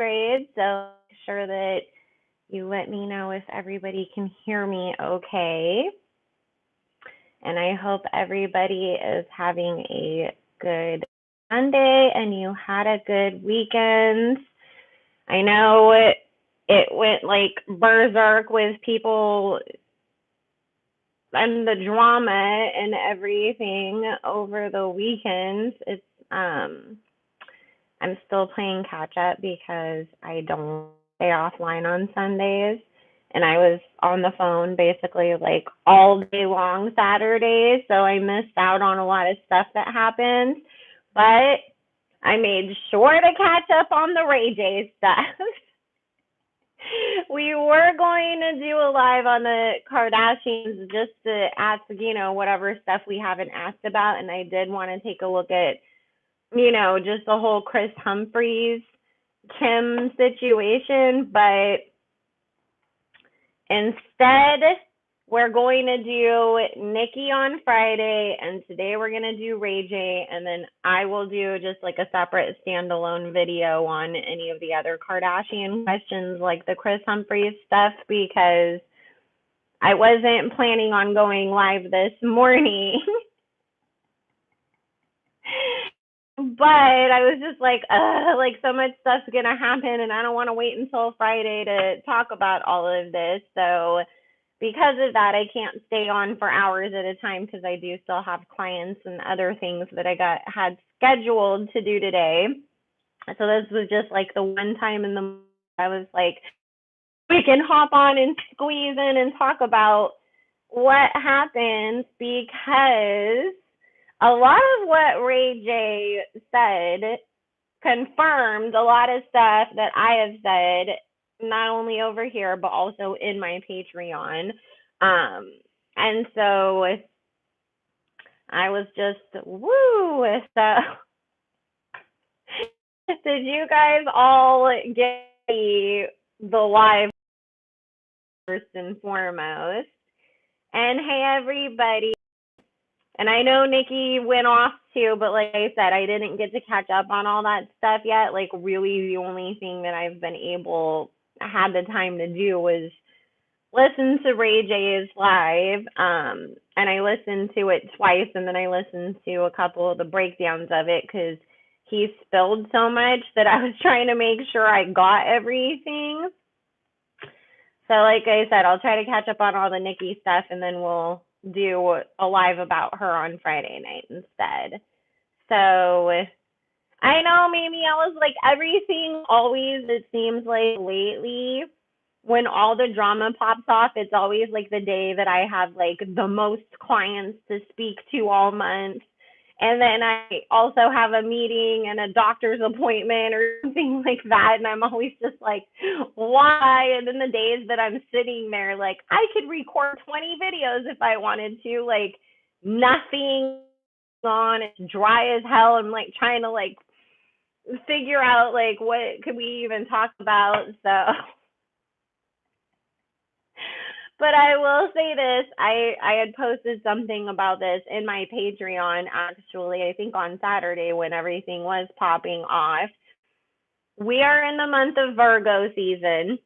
grade, so make sure that you let me know if everybody can hear me okay. And I hope everybody is having a good Monday and you had a good weekend. I know it went like berserk with people and the drama and everything over the weekend. I'm still playing catch up because I don't stay offline on Sundays. And I was on the phone basically like all day long Saturday, so I missed out on a lot of stuff that happened. But I made sure to catch up on the Ray J stuff. We were going to do a live on the Kardashians just to ask, whatever stuff we haven't asked about. And I did want to take a look at, just the whole Kris Humphries Kim situation. But instead, we're going to do Nikki on Friday, and today we're going to do Ray J, and then I will do just like a separate standalone video on any of the other Kardashian questions, like the Kris Humphries stuff, because I wasn't planning on going live this morning. But I was just like so much stuff's going to happen, and I don't want to wait until Friday to talk about all of this. So because of that, I can't stay on for hours at a time because I do still have clients and other things that I had scheduled to do today. So this was just like the one time in the month I was like, we can hop on and squeeze in and talk about what happened, because a lot of what Ray J said confirmed a lot of stuff that I have said, not only over here, but also in my Patreon. And so I was just, woo. So did you guys all get the live first and foremost? And hey, everybody. And I know Nikki went off too, but like I said, I didn't get to catch up on all that stuff yet. Like really the only thing that I've been had the time to do was listen to Ray J's live. And I listened to it twice, and then I listened to a couple of the breakdowns of it because he spilled so much that I was trying to make sure I got everything. So like I said, I'll try to catch up on all the Nikki stuff, and then we'll do a live about her on Friday night instead. So I know maybe I was like everything always, it seems like lately when all the drama pops off, it's always like the day that I have like the most clients to speak to all month. And then I also have a meeting and a doctor's appointment or something like that. And I'm always just like, why? And then the days that I'm sitting there, like I could record 20 videos if I wanted to, like nothing on, it's dry as hell. I'm like trying to like figure out like what could we even talk about. So but I will say this, I had posted something about this in my Patreon, actually, I think on Saturday when everything was popping off. We are in the month of Virgo season.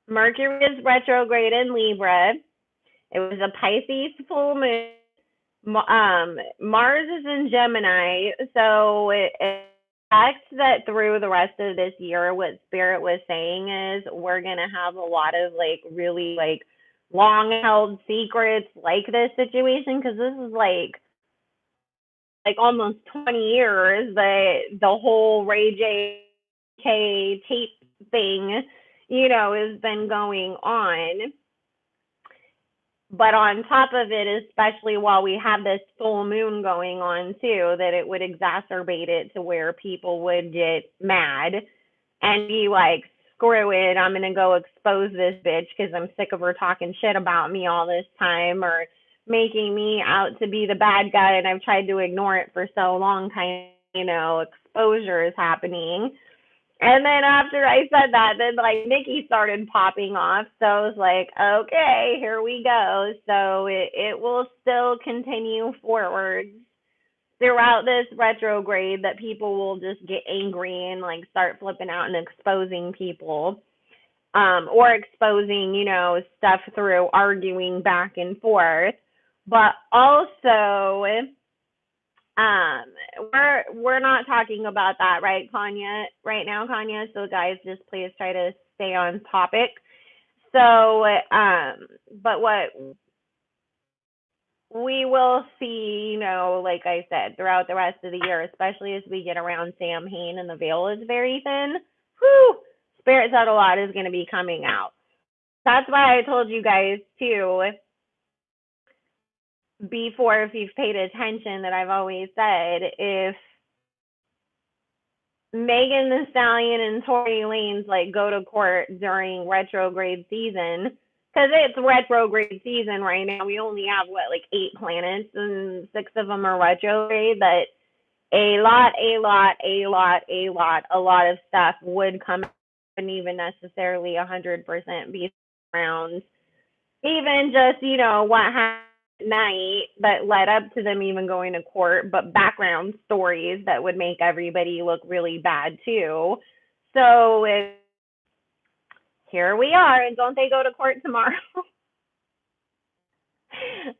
Mercury is retrograde in Libra. It was a Pisces full moon. Mars is in Gemini, so it that through the rest of this year, what Spirit was saying is we're going to have a lot of like really like long held secrets like this situation, because this is like almost 20 years that the whole Ray J tape thing, has been going on. But on top of it, especially while we have this full moon going on too, that it would exacerbate it to where people would get mad and be like, screw it, I'm going to go expose this bitch because I'm sick of her talking shit about me all this time or making me out to be the bad guy, and I've tried to ignore it for so long, exposure is happening. And then after I said that, then like Nikki started popping off. So I was like, okay, here we go. So it will still continue forward. throughout this retrograde that people will just get angry and like start flipping out and exposing people, or exposing, stuff through arguing back and forth. But also, um, we're not talking about that, right, Kanye? Right now, Kanye. So guys, just please try to stay on topic. So, but what we will see, like I said, throughout the rest of the year, especially as we get around Samhain and the veil is very thin. Whew, Spirit said a lot is going to be coming out. That's why I told you guys too before, if you've paid attention, that I've always said, if Megan Thee Stallion and Tory Lanez like go to court during retrograde season, because it's retrograde season right now. We only have like 8 planets and 6 of them are retrograde. That a lot of stuff would come out and even necessarily 100% be around. Even just, what happened at night that led up to them even going to court, but background stories that would make everybody look really bad too. So here we are, and don't they go to court tomorrow?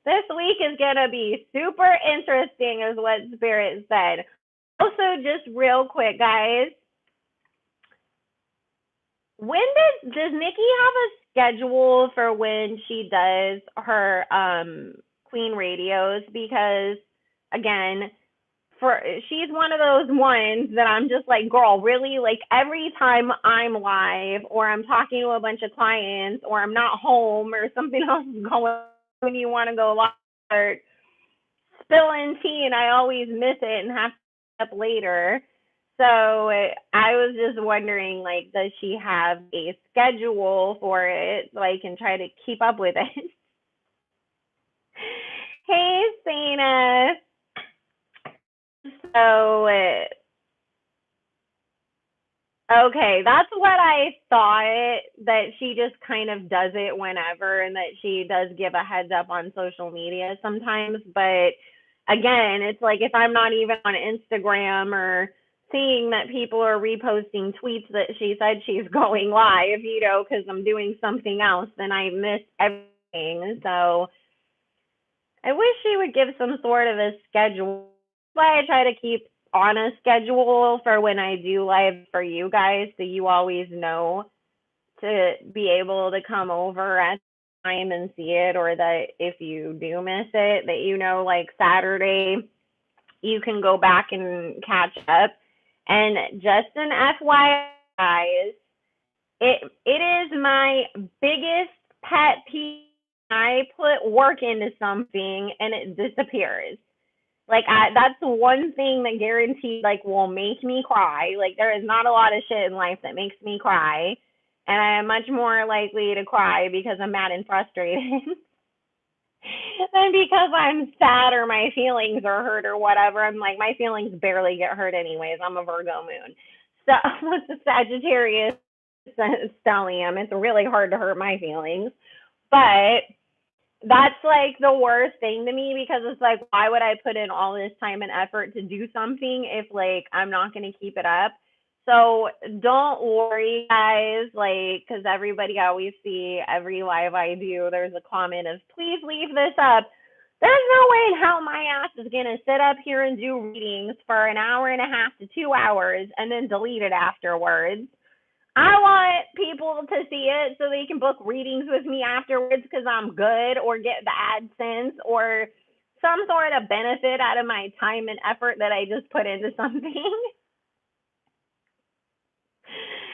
This week is going to be super interesting, is what Spirit said. Also, just real quick, guys, when does Nikki have a schedule for when she does her Queen radios? Because again, she's one of those ones that I'm just like, girl, really? Like every time I'm live or I'm talking to a bunch of clients or I'm not home or something else is going on when you want to go live or spilling tea, and I always miss it and have to up later. So I was just wondering, like, does she have a schedule for it so I can try to keep up with it? Hey, Sana. So, okay, that's what I thought, that she just kind of does it whenever and that she does give a heads up on social media sometimes. But again, it's like if I'm not even on Instagram or seeing that people are reposting tweets that she said she's going live, because I'm doing something else, then I miss everything. So I wish she would give some sort of a schedule. That's why I try to keep on a schedule for when I do live for you guys, so you always know to be able to come over at time and see it, or that if you do miss it, that like Saturday you can go back and catch up. And just an FYI, guys, it is my biggest pet peeve. I put work into something and it disappears. Like that's one thing that guaranteed will make me cry. Like there is not a lot of shit in life that makes me cry, and I am much more likely to cry because I'm mad and frustrated than because I'm sad or my feelings are hurt or whatever. I'm like, my feelings barely get hurt anyways. I'm a Virgo moon. So it's a Sagittarius stellium. It's really hard to hurt my feelings. But that's like the worst thing to me, because it's like, why would I put in all this time and effort to do something if I'm not going to keep it up? So don't worry, guys, because everybody always see every live I do, there's a comment of, please leave this up. There's no way in hell my ass is going to sit up here and do readings for an hour and a half to 2 hours and then delete it afterwards. I want people to see it so they can book readings with me afterwards because I'm good, or get the AdSense or some sort of benefit out of my time and effort that I just put into something.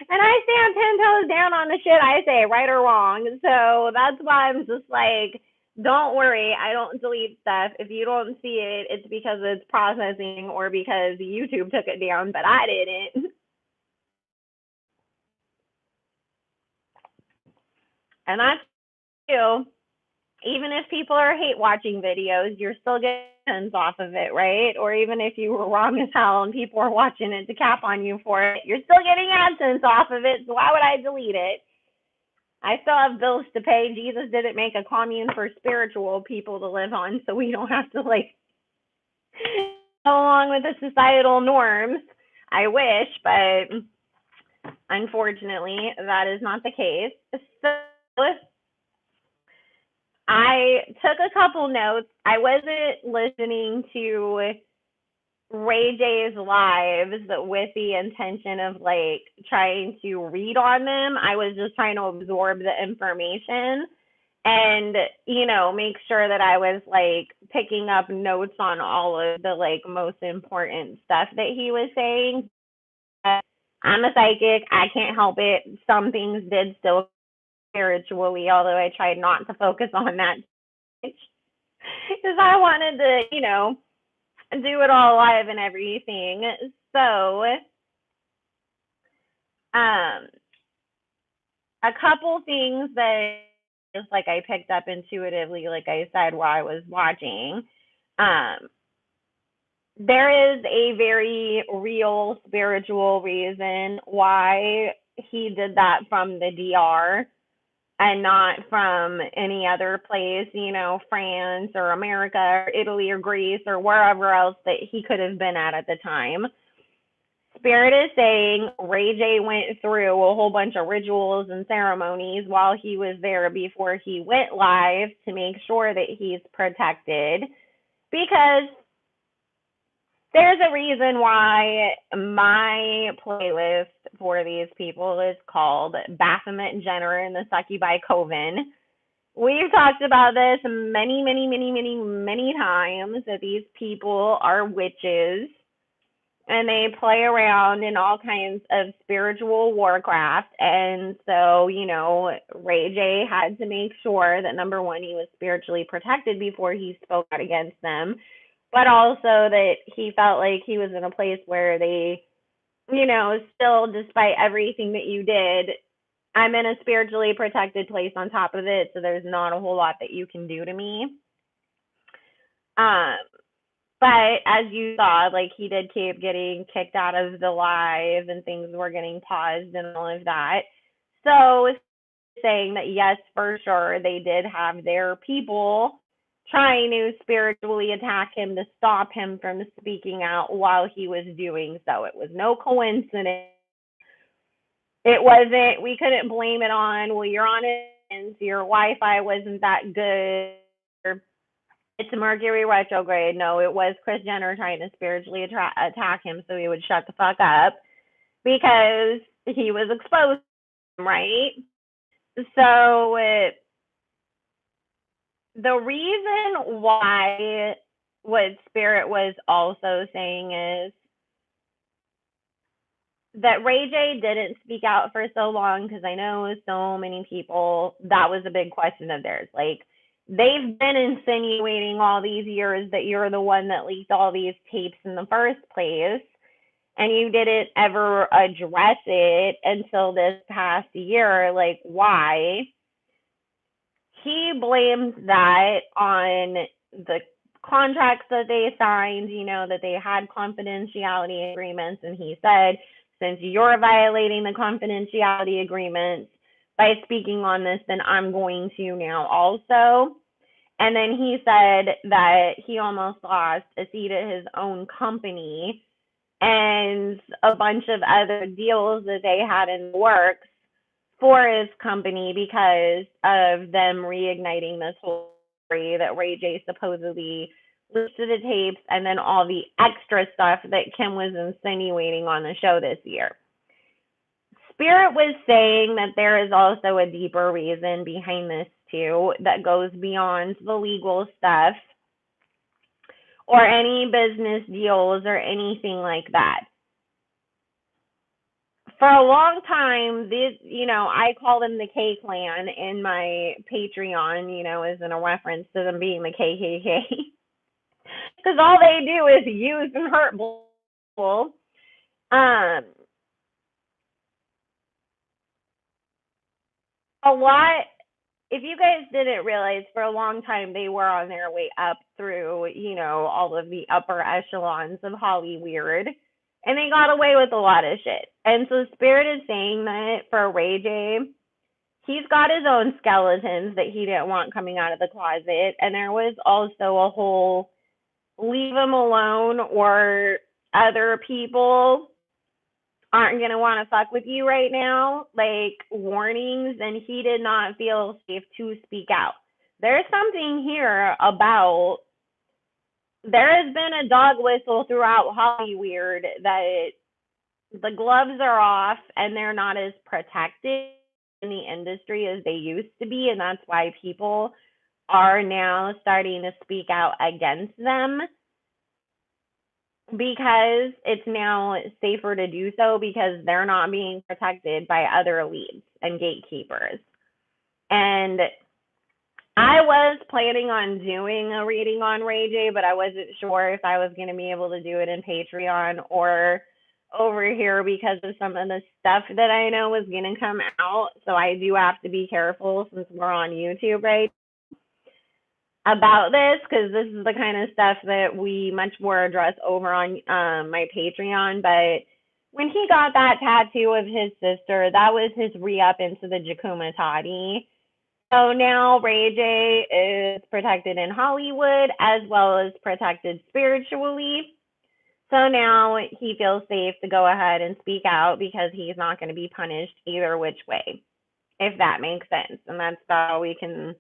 And I stand 10 toes down on the shit I say, right or wrong. So that's why I'm just like, don't worry, I don't delete stuff. If you don't see it, it's because it's processing or because YouTube took it down, but I didn't. And that's you. Even if people are hate watching videos, you're still getting cents off of it, right? Or even if you were wrong as hell and people are watching it to cap on you for it, you're still getting AdSense off of it. So why would I delete it? I still have bills to pay. Jesus didn't make a commune for spiritual people to live on, so we don't have to along with the societal norms. I wish, but unfortunately, that is not the case. So I took a couple notes. I wasn't listening to Ray J's lives with the intention of like trying to read on them. I was just trying to absorb the information and, make sure that I was like picking up notes on all of the like most important stuff that he was saying. I'm a psychic. I can't help it. Some things did still spiritually, although I tried not to focus on that because I wanted to, do it all live and everything. So, um, a couple things that just like I picked up intuitively, like I said, while I was watching. Um, there is a very real spiritual reason why he did that from the DR and not from any other place, France or America or Italy or Greece or wherever else that he could have been at the time. Spirit is saying Ray J went through a whole bunch of rituals and ceremonies while he was there before he went live to make sure that he's protected, because there's a reason why my playlist for these people is called Baphomet and Jenner and the Succubi Coven. We've talked about this many, many, many, many, many times, that these people are witches and they play around in all kinds of spiritual warcraft. And so, Ray J had to make sure that, number one, he was spiritually protected before he spoke out against them, but also that he felt like he was in a place where they, still, despite everything that you did, I'm in a spiritually protected place on top of it, so there's not a whole lot that you can do to me. Um, but as you saw, like, he did keep getting kicked out of the live and things were getting paused and all of that. So saying that yes, for sure, they did have their people trying to spiritually attack him to stop him from speaking out while he was doing so. It was no coincidence. It wasn't, we couldn't blame it on, well, you're on it, your Wi-Fi wasn't that good, or it's Mercury retrograde. No, it was Kris Jenner trying to spiritually attack him so he would shut the fuck up because he was exposed, right? So the reason why what Spirit was also saying is that Ray J didn't speak out for so long, because I know so many people, that was a big question of theirs. Like, they've been insinuating all these years that you're the one that leaked all these tapes in the first place, and you didn't ever address it until this past year. Like, why? He blames that on the contracts that they signed, that they had confidentiality agreements. And he said, since you're violating the confidentiality agreements by speaking on this, then I'm going to now also. And then he said that he almost lost a seat at his own company and a bunch of other deals that they had in the works for his company because of them reigniting this whole story that Ray J supposedly listed the tapes, and then all the extra stuff that Kim was insinuating on the show this year. Spirit was saying that there is also a deeper reason behind this too, that goes beyond the legal stuff or any business deals or anything like that. For a long time, I call them the K Clan in my Patreon, as in a reference to them being the KKK. Because all they do is use and hurt people. A lot, if you guys didn't realize, for a long time they were on their way up through, all of the upper echelons of Hollywood. And they got away with a lot of shit. And so Spirit is saying that for Ray J, he's got his own skeletons that he didn't want coming out of the closet. And there was also a whole leave him alone or other people aren't going to want to fuck with you right now, like warnings, and he did not feel safe to speak out. There's something here about there has been a dog whistle throughout Hollywood that the gloves are off and they're not as protected in the industry as they used to be, and that's why people are now starting to speak out against them because it's now safer to do so because they're not being protected by other leads and gatekeepers. And I was planning on doing a reading on Ray J, but I wasn't sure if I was going to be able to do it in Patreon or over here because of some of the stuff that I know is going to come out. So I do have to be careful since we're on YouTube, right? About this, because this is the kind of stuff that we much more address over on my Patreon. But when he got that tattoo of his sister, that was his re-up into the Jacuma Tati. So now Ray J is protected in Hollywood as well as protected spiritually. So now he feels safe to go ahead and speak out because he's not going to be punished either which way, if that makes sense. And that's all we can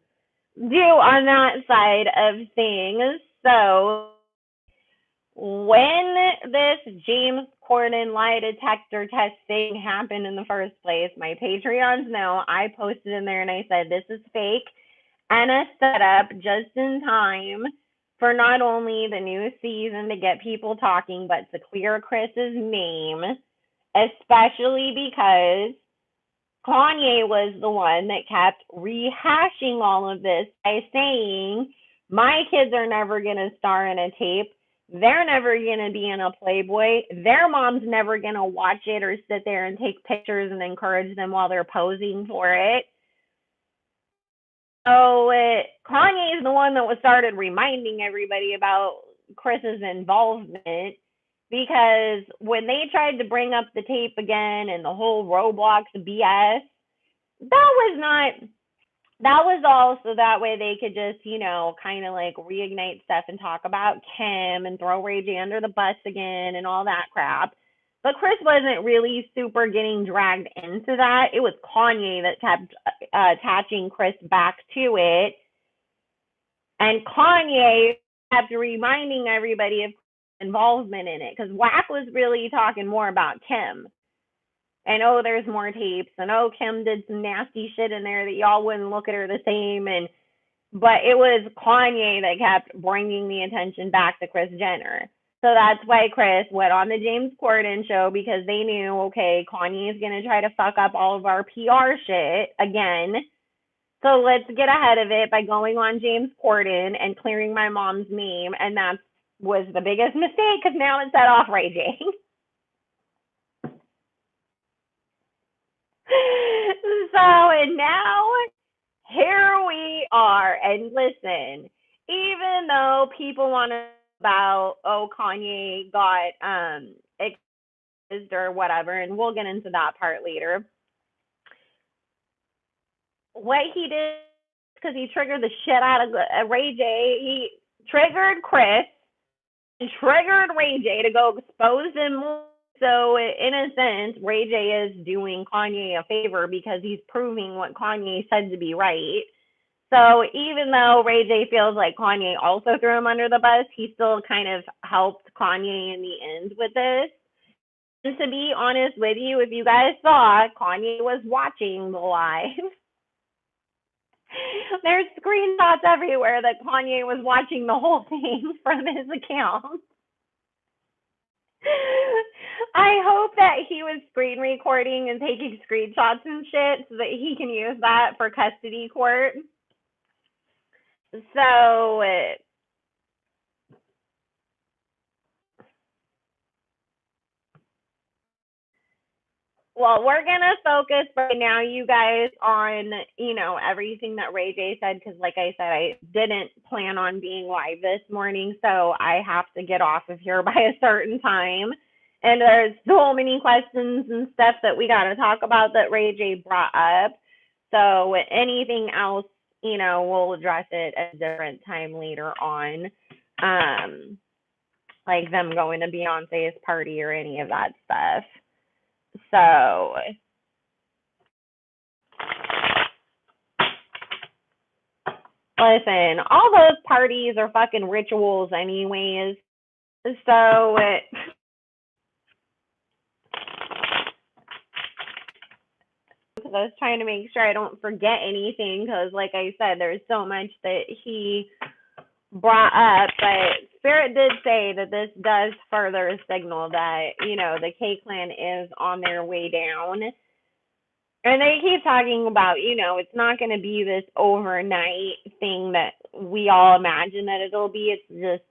do on that side of things. So when this James Corden lie detector test thing happened in the first place, my Patreons know I posted in there and I said this is fake and a setup just in time for not only the new season to get people talking, but to clear Chris's name, especially because Kanye was the one that kept rehashing all of this by saying, my kids are never going to star in a tape. They're never going to be in a Playboy. Their mom's never going to watch it or sit there and take pictures and encourage them while they're posing for it. So Kanye is the one that was started reminding everybody about Chris's involvement because when they tried to bring up the tape again and the whole Roblox BS, that was all so that way they could just, kind of like reignite stuff and talk about Kim and throw Ray J under the bus again and all that crap. But Chris wasn't really super getting dragged into that. It was Kanye that kept attaching Chris back to it. And Kanye kept reminding everybody of involvement in it because Wack was really talking more about Kim. And there's more tapes, and Kim did some nasty shit in there that y'all wouldn't look at her the same. But it was Kanye that kept bringing the attention back to Kris Jenner. So that's why Chris went on the James Corden show because they knew, okay, Kanye is going to try to fuck up all of our PR shit again. So let's get ahead of it by going on James Corden and clearing my mom's name. And that was the biggest mistake because now it set off Ray J. So, and now here we are. And listen, even though people want to about, Kanye got exposed or whatever, and we'll get into that part later. What he did, because he triggered the shit out of Ray J, he triggered Chris and triggered Ray J to go expose him more. So in a sense, Ray J is doing Kanye a favor because he's proving what Kanye said to be right. So even though Ray J feels like Kanye also threw him under the bus, he still kind of helped Kanye in the end with this. And to be honest with you, if you guys saw, Kanye was watching the live. There's screenshots everywhere that Kanye was watching the whole thing from his account. I hope that he was screen recording and taking screenshots and shit so that he can use that for custody court. So, well, we're going to focus right now, you guys, on, everything that Ray J said, because like I said, I didn't plan on being live this morning, so I have to get off of here by a certain time. And there's so many questions and stuff that we got to talk about that Ray J brought up. So anything else, we'll address it at a different time later on. like them going to Beyonce's party or any of that stuff. So listen, all those parties are fucking rituals anyways. So I was trying to make sure I don't forget anything because, like I said, there's so much that he brought up. But Spirit did say that this does further signal that, you know, the K-Clan is on their way down. And they keep talking about, you know, it's not going to be this overnight thing that we all imagine that it'll be. It's just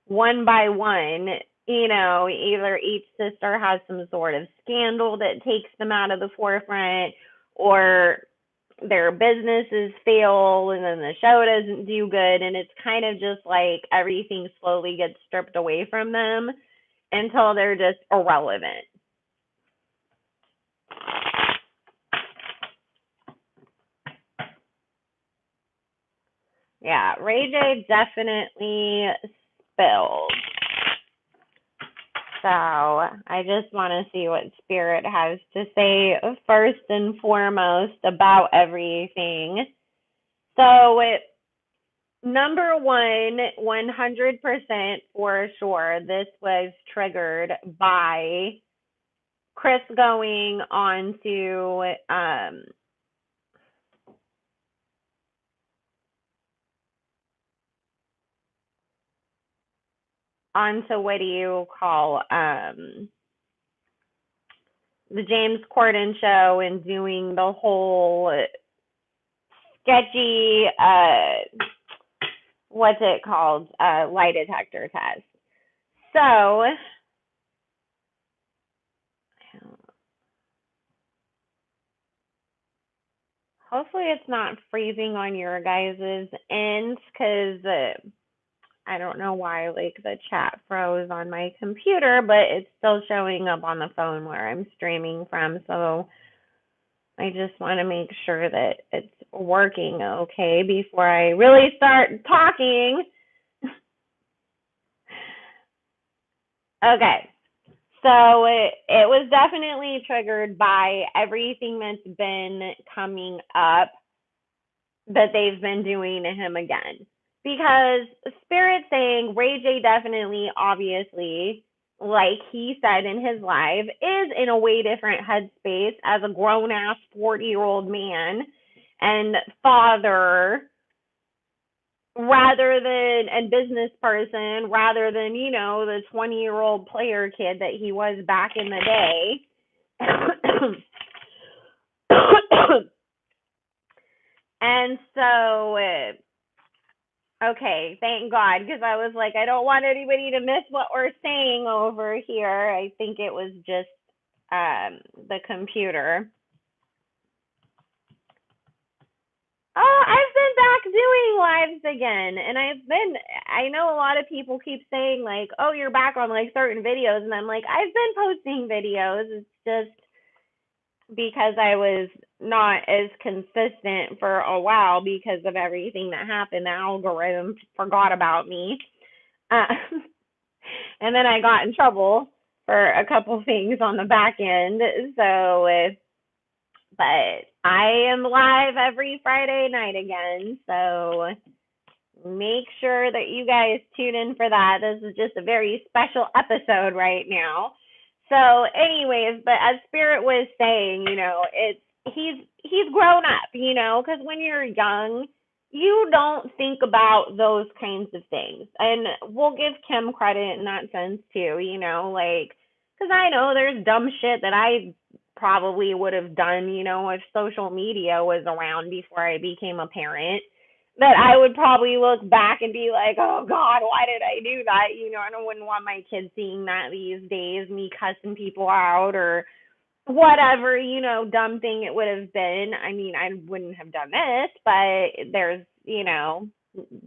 one by one, you know, either each sister has some sort of scandal that takes them out of the forefront, or their businesses fail and then the show doesn't do good. And it's kind of just like everything slowly gets stripped away from them until they're just irrelevant. Yeah, Ray J definitely spilled. So I just want to see what Spirit has to say first and foremost about everything. So number one, 100% for sure, this was triggered by Chris going on to onto what do you call the James Corden show and doing the whole sketchy what's it called, lie detector test. So hopefully it's not freezing on your guys' ends, because I don't know why, like, the chat froze on my computer, but it's still showing up on the phone where I'm streaming from. So I just want to make sure that it's working okay before I really start talking. Okay. So it was definitely triggered by everything that's been coming up that they've been doing to him again. Because Spirit saying Ray J definitely, obviously, like he said in his live, is in a way different headspace as a grown-ass 40-year-old man and father, rather than, and business person, rather than, you know, the 20-year-old player kid that he was back in the day. And so okay, thank God, because I was like, I don't want anybody to miss what we're saying over here. I think it was just the computer. Oh, I've been back doing lives again, and I know a lot of people keep saying, like, oh, you're back on, like, certain videos, and I'm like, I've been posting videos. It's just because I was not as consistent for a while because of everything that happened. The algorithm forgot about me. And then I got in trouble for a couple things on the back end. So, but I am live every Friday night again. So make sure that you guys tune in for that. This is just a very special episode right now. So, anyways, but as Spirit was saying, you know, he's grown up, you know, because when you're young, you don't think about those kinds of things. And we'll give Kim credit in that sense too, you know, like, because I know there's dumb shit that I probably would have done, you know, if social media was around before I became a parent, that I would probably look back and be like, oh God, why did I do that? You know, I wouldn't want my kids seeing that these days, me cussing people out or whatever, you know, dumb thing it would have been. I mean, I wouldn't have done this, but there's, you know,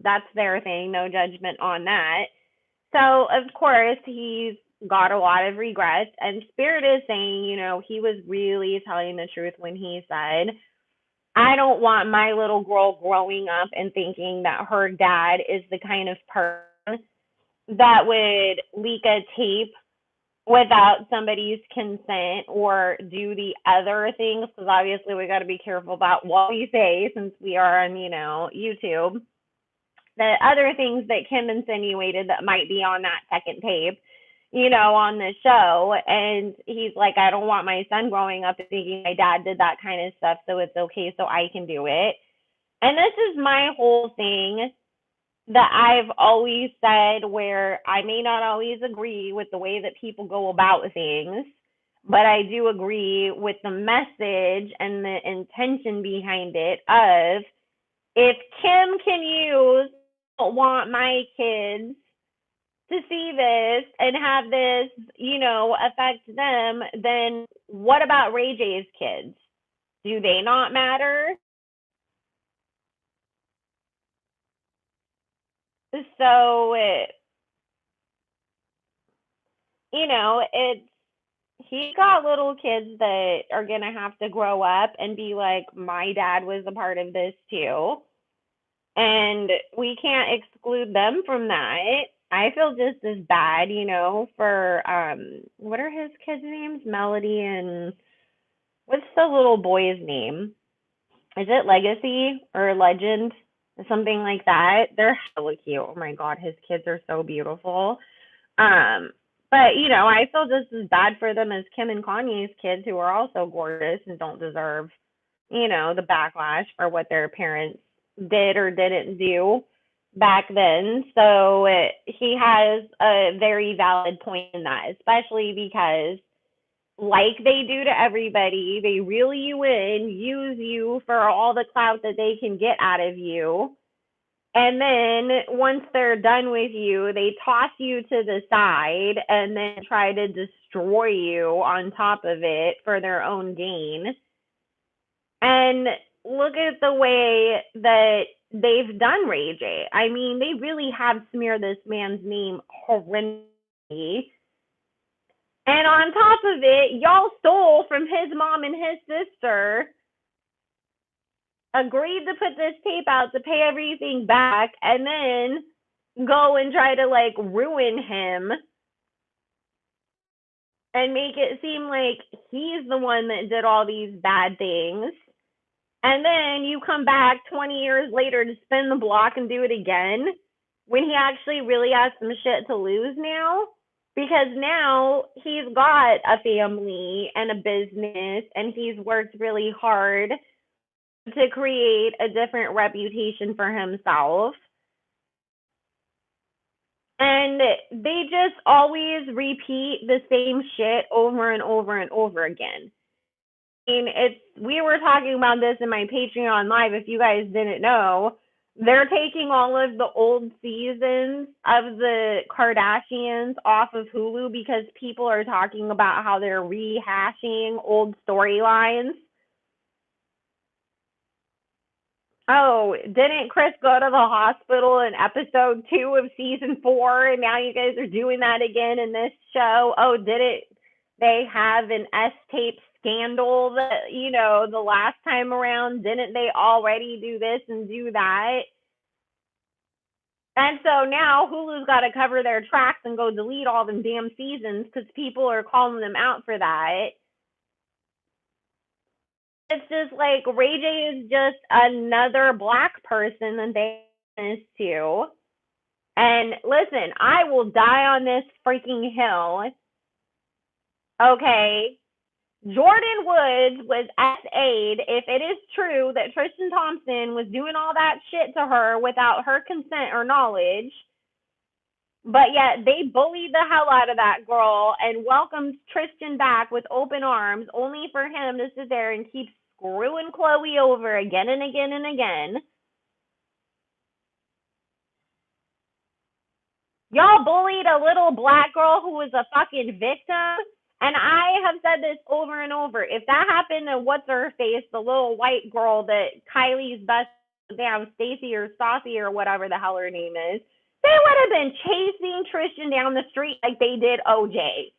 that's their thing. No judgment on that. So, of course, he's got a lot of regrets. And Spirit is saying, you know, he was really telling the truth when he said, I don't want my little girl growing up and thinking that her dad is the kind of person that would leak a tape without somebody's consent or do the other things, because obviously we got to be careful about what we say since we are on, YouTube. The other things that Kim insinuated that might be on that second tape, on the show. And he's like, I don't want my son growing up thinking my dad did that kind of stuff, so it's okay, so I can do it. And this is my whole thing that I've always said, where I may not always agree with the way that people go about things, but I do agree with the message and the intention behind it of, if Kim can use want my kids to see this and have this, affect them, then what about Ray J's kids? Do they not matter? So, it's he got little kids that are going to have to grow up and be like, my dad was a part of this too. And we can't exclude them from that. I feel just as bad, for what are his kids' names? Melody and what's the little boy's name? Is it Legacy or Legend? Something like that. They're hella cute. Oh my god, his kids are so beautiful. Um, but I feel just as bad for them as Kim and Kanye's kids, who are also gorgeous and don't deserve, the backlash for what their parents did or didn't do back then. So he has a very valid point in that, especially because, like they do to everybody, they reel you in, use you for all the clout that they can get out of you. And then once they're done with you, they toss you to the side and then try to destroy you on top of it for their own gain. And look at the way that they've done Ray J. I mean, they really have smeared this man's name horrendously. And on top of it, y'all stole from his mom and his sister, agreed to put this tape out to pay everything back, and then go and try to ruin him and make it seem like he's the one that did all these bad things. And then you come back 20 years later to spin the block and do it again when he actually really has some shit to lose now. Because now he's got a family and a business and he's worked really hard to create a different reputation for himself. And they just always repeat the same shit over and over and over again. I mean, we were talking about this in my Patreon live. If you guys didn't know, they're taking all of the old seasons of the Kardashians off of Hulu because people are talking about how they're rehashing old storylines. Oh, didn't Chris go to the hospital in episode 2 of season 4, and now you guys are doing that again in this show? Oh, didn't they have an S-tape scandal that, the last time around? Didn't they already do this and do that? And so now Hulu's got to cover their tracks and go delete all them damn seasons because people are calling them out for that. It's just like Ray J is just another black person that they is to. And listen, I will die on this freaking hill. Okay. Jordyn Woods was SA'd if it is true that Tristan Thompson was doing all that shit to her without her consent or knowledge. But yet they bullied the hell out of that girl and welcomed Tristan back with open arms, only for him to sit there and keep screwing Chloe over again and again and again. Y'all bullied a little black girl who was a fucking victim. And I have said this over and over. If that happened to what's her face, the little white girl that Kylie's best down, Stacy or Stassi or whatever the hell her name is, they would have been chasing Tristan down the street like they did OJ.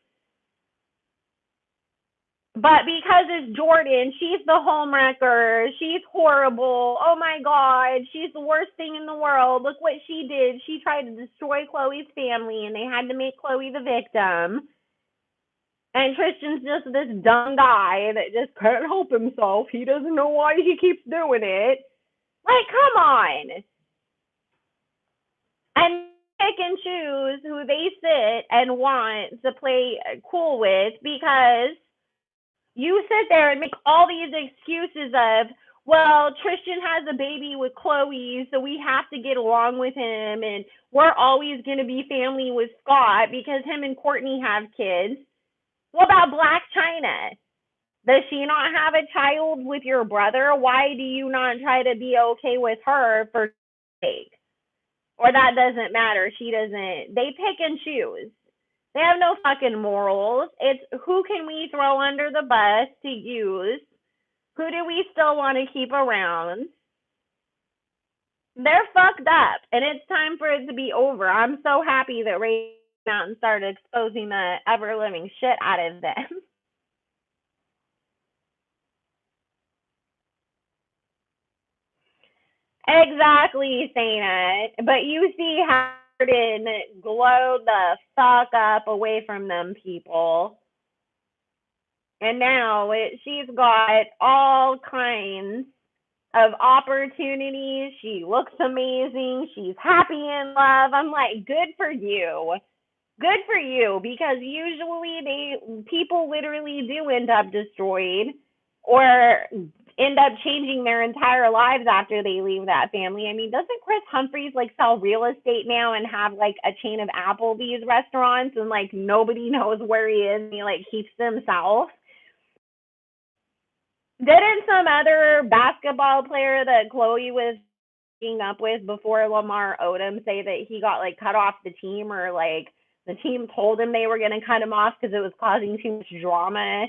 But because it's Jordan, she's the homewrecker. She's horrible. Oh my God, she's the worst thing in the world. Look what she did. She tried to destroy Chloe's family, and they had to make Chloe the victim. And Tristan's just this dumb guy that just can't help himself. He doesn't know why he keeps doing it. Like, come on. And pick and choose who they sit and want to play cool with, because you sit there and make all these excuses of, well, Tristan has a baby with Chloe, so we have to get along with him, and we're always going to be family with Scott because him and Courtney have kids. What about Black China? Does she not have a child with your brother? Why do you not try to be okay with her for sake? Or that doesn't matter. She doesn't. They pick and choose. They have no fucking morals. It's who can we throw under the bus to use? Who do we still want to keep around? They're fucked up, and it's time for it to be over. I'm so happy that Ray came out and started exposing the ever living shit out of them. Exactly, Sana. But you see how Corden glowed the fuck up away from them people. And now she's got all kinds of opportunities. She looks amazing. She's happy in love. I'm like, good for you. Good for you, because usually people literally do end up destroyed or end up changing their entire lives after they leave that family. I mean, doesn't Chris Humphries like sell real estate now and have like a chain of Applebee's restaurants, and like nobody knows where he is, and he like keeps to himself? Didn't some other basketball player that Chloe was up with before Lamar Odom say that he got like cut off the team, or like the team told him they were going to cut him off because it was causing too much drama,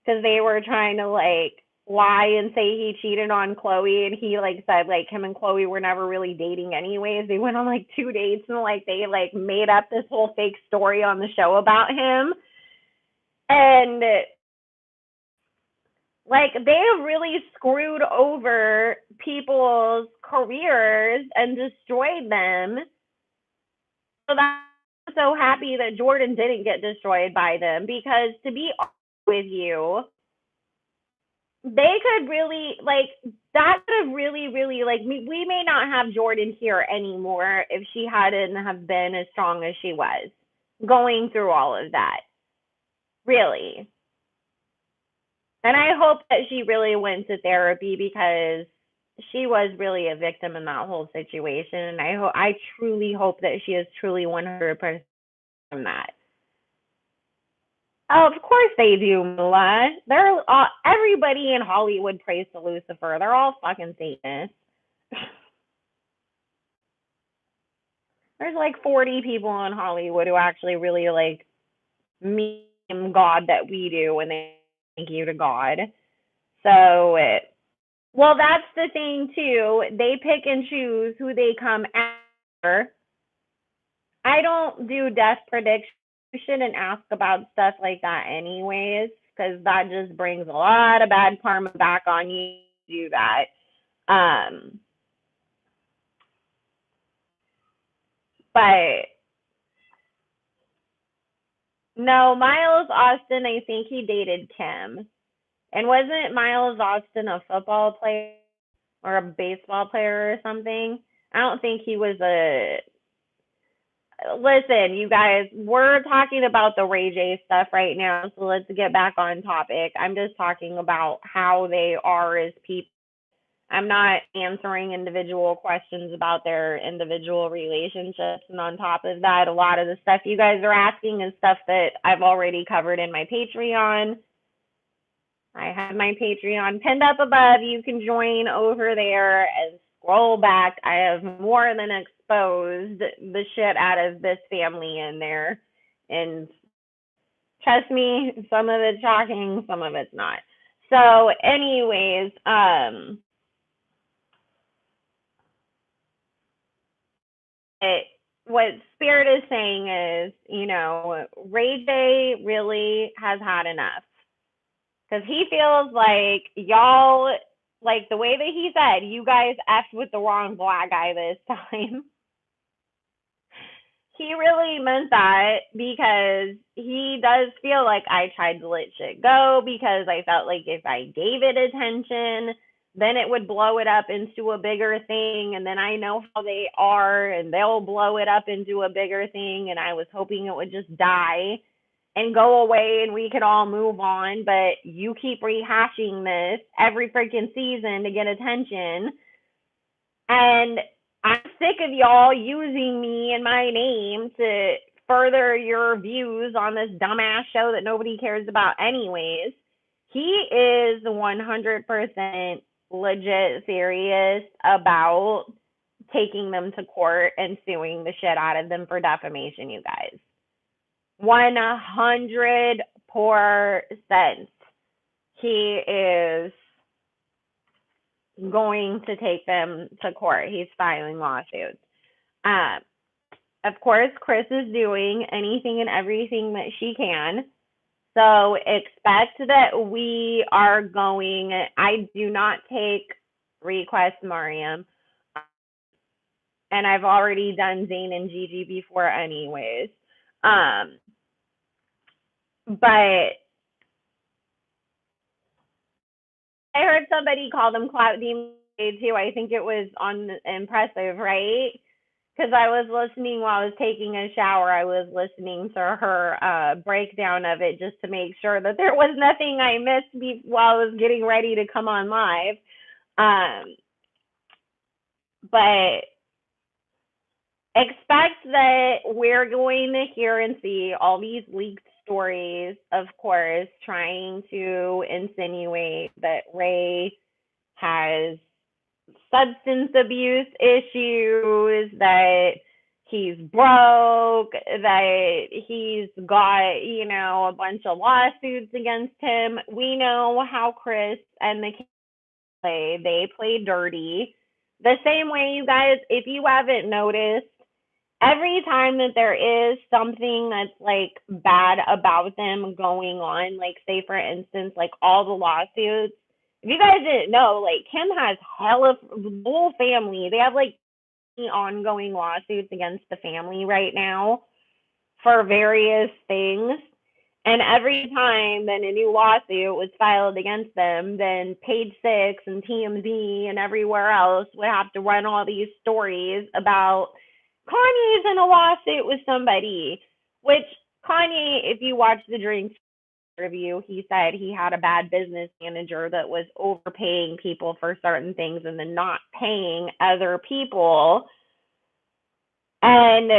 because they were trying to like lie and say he cheated on Chloe, and he like said like him and Chloe were never really dating anyways. They went on like 2 dates, and like they like made up this whole fake story on the show about him. And like they really screwed over people's careers and destroyed them. So that I'm so happy that Jordan didn't get destroyed by them, because to be honest with you, they could really like that could have really like we may not have Jordan here anymore if she hadn't have been as strong as she was going through all of that. Really. And I hope that she really went to therapy, because she was really a victim in that whole situation. And I truly hope that she is truly 100% from that. Oh, of course they do, Mila. They're everybody in Hollywood prays to Lucifer. They're all fucking Satanists. There's like 40 people in Hollywood who actually really like meme God that we do when they thank you to God. So well, that's the thing too. They pick and choose who they come after. I don't do death prediction. You shouldn't ask about stuff like that anyways, because that just brings a lot of bad karma back on you to do that. Um, but no, Miles Austin, I think he dated Kim. And wasn't Miles Austin a football player or a baseball player or something? I don't think he was a. Listen, you guys, we're talking about the Ray J stuff right now, so let's get back on topic. I'm just talking about how they are as people. I'm not answering individual questions about their individual relationships. And on top of that, a lot of the stuff you guys are asking is stuff that I've already covered in my Patreon. I have my Patreon pinned up above. You can join over there and scroll back. I have more than exposed the shit out of this family in there. And trust me, some of it's shocking, some of it's not. So, anyways, it, what Spirit is saying is, Ray J really has had enough. Because he feels like y'all, like the way that he said, you guys effed with the wrong black guy this time. He really meant that because he does feel like I tried to let shit go because I felt like if I gave it attention, then it would blow it up into a bigger thing. And then I know how they are and they'll blow it up into a bigger thing. And I was hoping it would just die and go away and we could all move on. But you keep rehashing this every freaking season to get attention. And I'm sick of y'all using me and my name to further your views on this dumbass show that nobody cares about anyways. He is 100% legit serious about taking them to court and suing the shit out of them for defamation, you guys. 100%. He is going to take them to court. He's filing lawsuits. Of course, Chris is doing anything and everything that she can. So expect that we are going. I do not take requests, Mariam. And I've already done Zane and Gigi before anyways. But I heard somebody call them clout demons too. I think it was on Impressive, right? Because I was listening while I was taking a shower. I was listening to her breakdown of it just to make sure that there was nothing I missed while I was getting ready to come on live. But expect that we're going to hear and see all these leaked stories, of course, trying to insinuate that Ray has substance abuse issues, that he's broke, that he's got, a bunch of lawsuits against him. We know how Chris and the play. They play dirty. The same way, you guys, if you haven't noticed, every time that there is something that's like bad about them going on, like say for instance, like all the lawsuits, if you guys didn't know, like Kim has hella, the whole family, they have like ongoing lawsuits against the family right now for various things. And every time then a new lawsuit was filed against them, then Page Six and TMZ and everywhere else would have to run all these stories about Kanye's in a lawsuit with somebody. Which Kanye, if you watch the Drink review, he said he had a bad business manager that was overpaying people for certain things and then not paying other people. And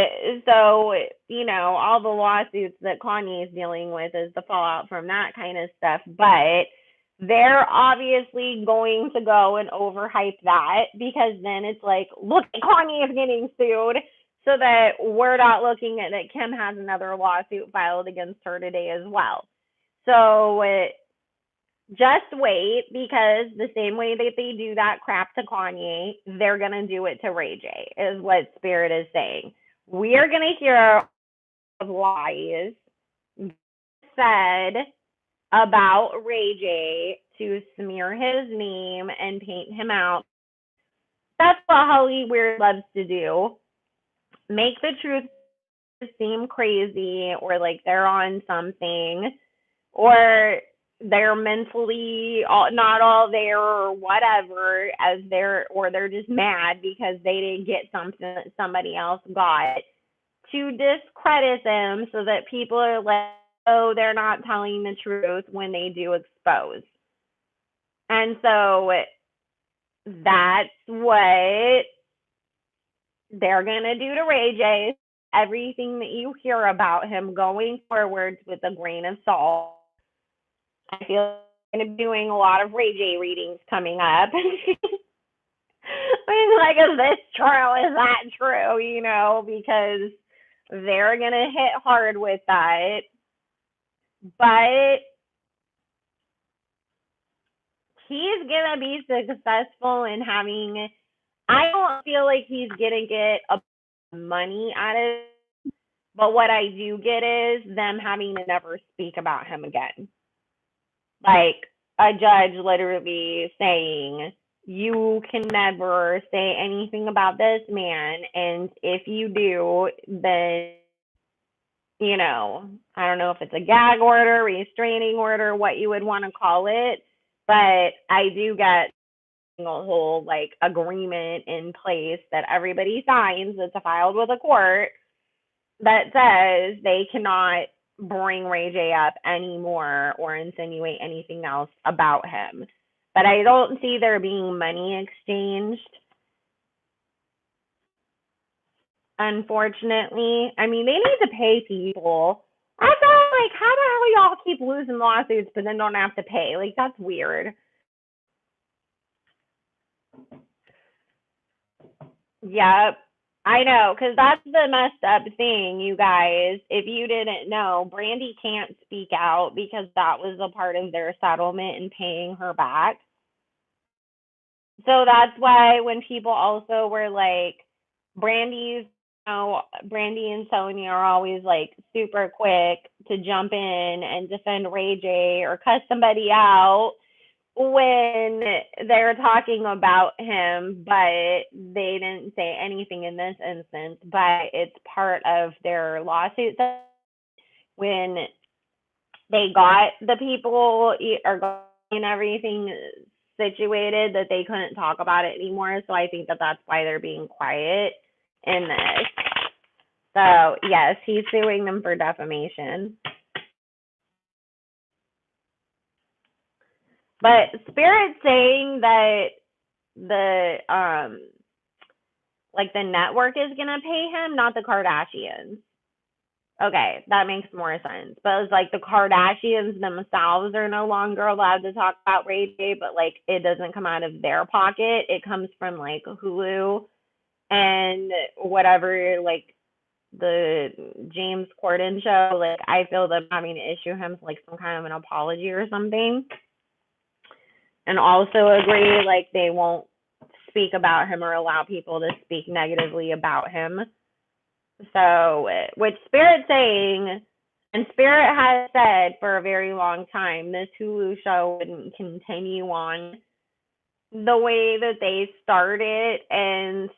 so, all the lawsuits that Kanye is dealing with is the fallout from that kind of stuff. But they're obviously going to go and overhype that because then it's like, look, Kanye is getting sued, so that we're not looking at that Kim has another lawsuit filed against her today as well. So just wait, because the same way that they do that crap to Kanye, they're going to do it to Ray J, is what Spirit is saying. We are going to hear lies said about Ray J to smear his name and paint him out. That's what Hollywood loves to do. Make the truth seem crazy or like they're on something, or they're mentally not all there or whatever, or they're just mad because they didn't get something that somebody else got, to discredit them so that people are like, oh, they're not telling the truth when they do expose. And so that's what they're going to do to Ray J. Everything that you hear about him going forward with a grain of salt. I feel like I'm going to be doing a lot of Ray J readings coming up. I mean, like, is this true? Is that true? Because they're going to hit hard with that. But he's going to be successful in having, I don't feel like he's going to get money out of it. But what I do get is them having to never speak about him again. like a judge literally saying, you can never say anything about this man, and if you do, then, I don't know if it's a gag order, restraining order, what you would want to call it, but I do get a whole like agreement in place that everybody signs that's filed with a court that says they cannot bring Ray J up anymore or insinuate anything else about him. But I don't see there being money exchanged, unfortunately. I mean, they need to pay people. I feel like, how the hell y'all keep losing lawsuits but then don't have to pay? Like, that's weird. Yep. I know, because that's the messed up thing, you guys. If you didn't know, Brandy can't speak out because that was a part of their settlement and paying her back. So that's why when people also were like, Brandy's, Brandy and Sonia are always like super quick to jump in and defend Ray J or cuss somebody out when they're talking about him, but they didn't say anything in this instance, but it's part of their lawsuit when they got the people or and everything situated that they couldn't talk about it anymore. So I think that that's why they're being quiet in this. So yes, he's suing them for defamation. But Spirit's saying that the like the network is gonna pay him, not the Kardashians. Okay, that makes more sense. But it's like the Kardashians themselves are no longer allowed to talk about Ray J, but like it doesn't come out of their pocket. It comes from like Hulu and whatever, like the James Corden show. Like I feel them having to issue him like some kind of an apology or something. And also agree like they won't speak about him or allow people to speak negatively about him. So, which Spirit's saying, and Spirit has said for a very long time, this Hulu show wouldn't continue on the way that they started. And,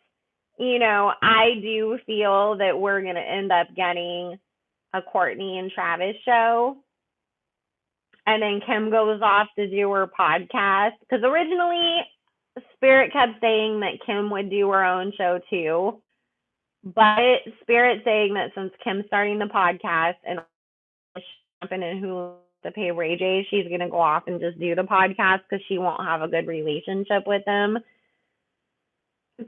I do feel that we're going to end up getting a Courtney and Travis show. And then Kim goes off to do her podcast. Because originally, Spirit kept saying that Kim would do her own show too. But Spirit saying that since Kim's starting the podcast and jumping in who to pay Ray J, she's gonna go off and just do the podcast because she won't have a good relationship with him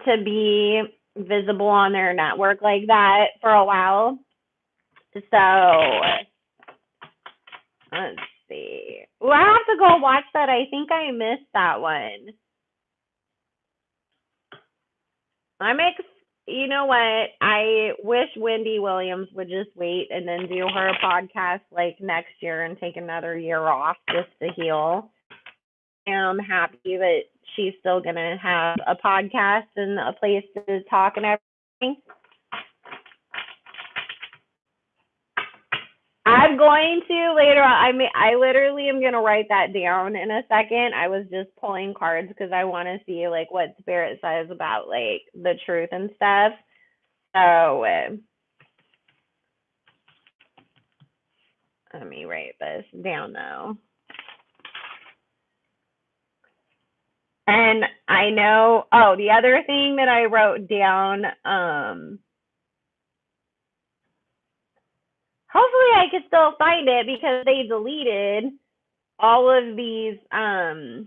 to be visible on their network like that for a while. So let's see. Well, I have to go watch that. I think I missed that one. You know what? I wish Wendy Williams would just wait and then do her podcast like next year and take another year off just to heal. I'm happy that she's still going to have a podcast and a place to talk and everything. I'm going to later on. I literally am going to write that down in a second. I was just pulling cards because I want to see like what Spirit says about like the truth and stuff. So let me write this down though. And I know, the other thing that I wrote down, hopefully I can still find it because they deleted all of these, all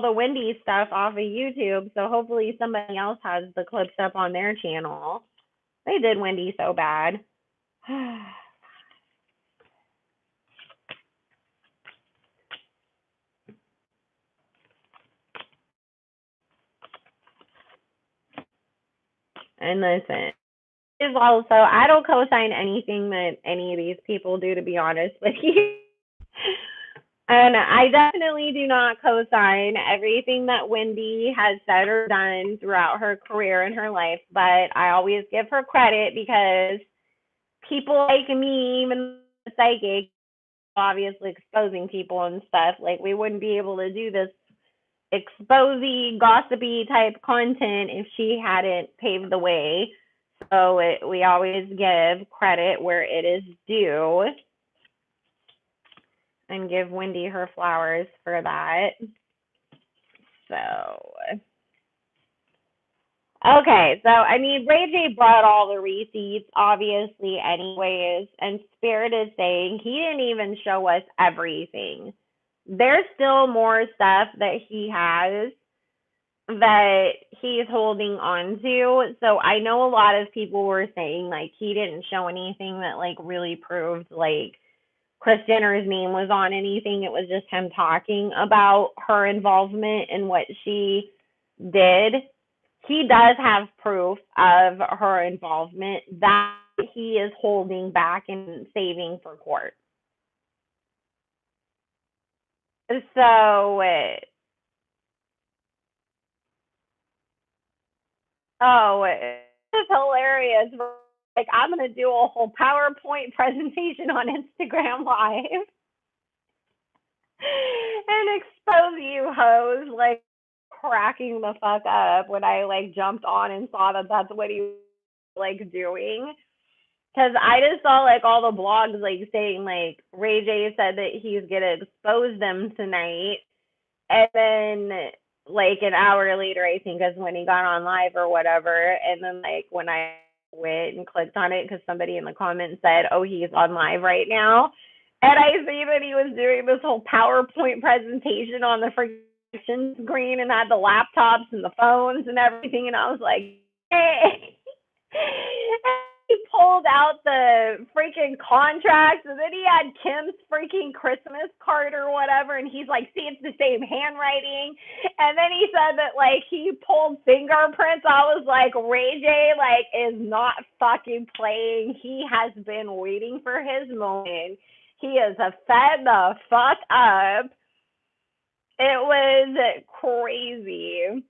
the Wendy stuff off of YouTube. So hopefully somebody else has the clips up on their channel. They did Wendy so bad. And listen, is also, I don't co-sign anything that any of these people do, to be honest with you. And I definitely do not co-sign everything that Wendy has said or done throughout her career and her life, but I always give her credit because people like me, even the psychic, obviously exposing people and stuff. Like, we wouldn't be able to do this exposy, gossipy type content if she hadn't paved the way. So we always give credit where it is due and give Wendy her flowers for that. So, okay, so I mean, Ray J brought all the receipts, obviously, anyways, and Spirit is saying he didn't even show us everything. There's still more stuff that he has that he's holding on to. So I know a lot of people were saying like he didn't show anything that like really proved like Kris Jenner's name was on anything. It was just him talking about her involvement and what she did. He does have proof of her involvement that he is holding back and saving for court. So, it's hilarious. Like, I'm going to do a whole PowerPoint presentation on Instagram Live and expose you hoes, like, cracking the fuck up when I, like, jumped on and saw that that's what he was, like, doing. Because I just saw, like, all the blogs, like, saying, like, Ray J said that he's going to expose them tonight. And then, like, an hour later, I think, is when he got on live or whatever. And then, like, when I went and clicked on it, because somebody in the comments said, oh, he's on live right now. And I see that he was doing this whole PowerPoint presentation on the freaking screen and had the laptops and the phones and everything. And I was like, hey. He pulled out the freaking contracts, and then he had Kim's freaking Christmas card or whatever, and he's like, see, it's the same handwriting. And then he said that, like, he pulled fingerprints. I was like, Ray J, like, is not fucking playing. He has been waiting for his moment. He is fed the fuck up. It was crazy.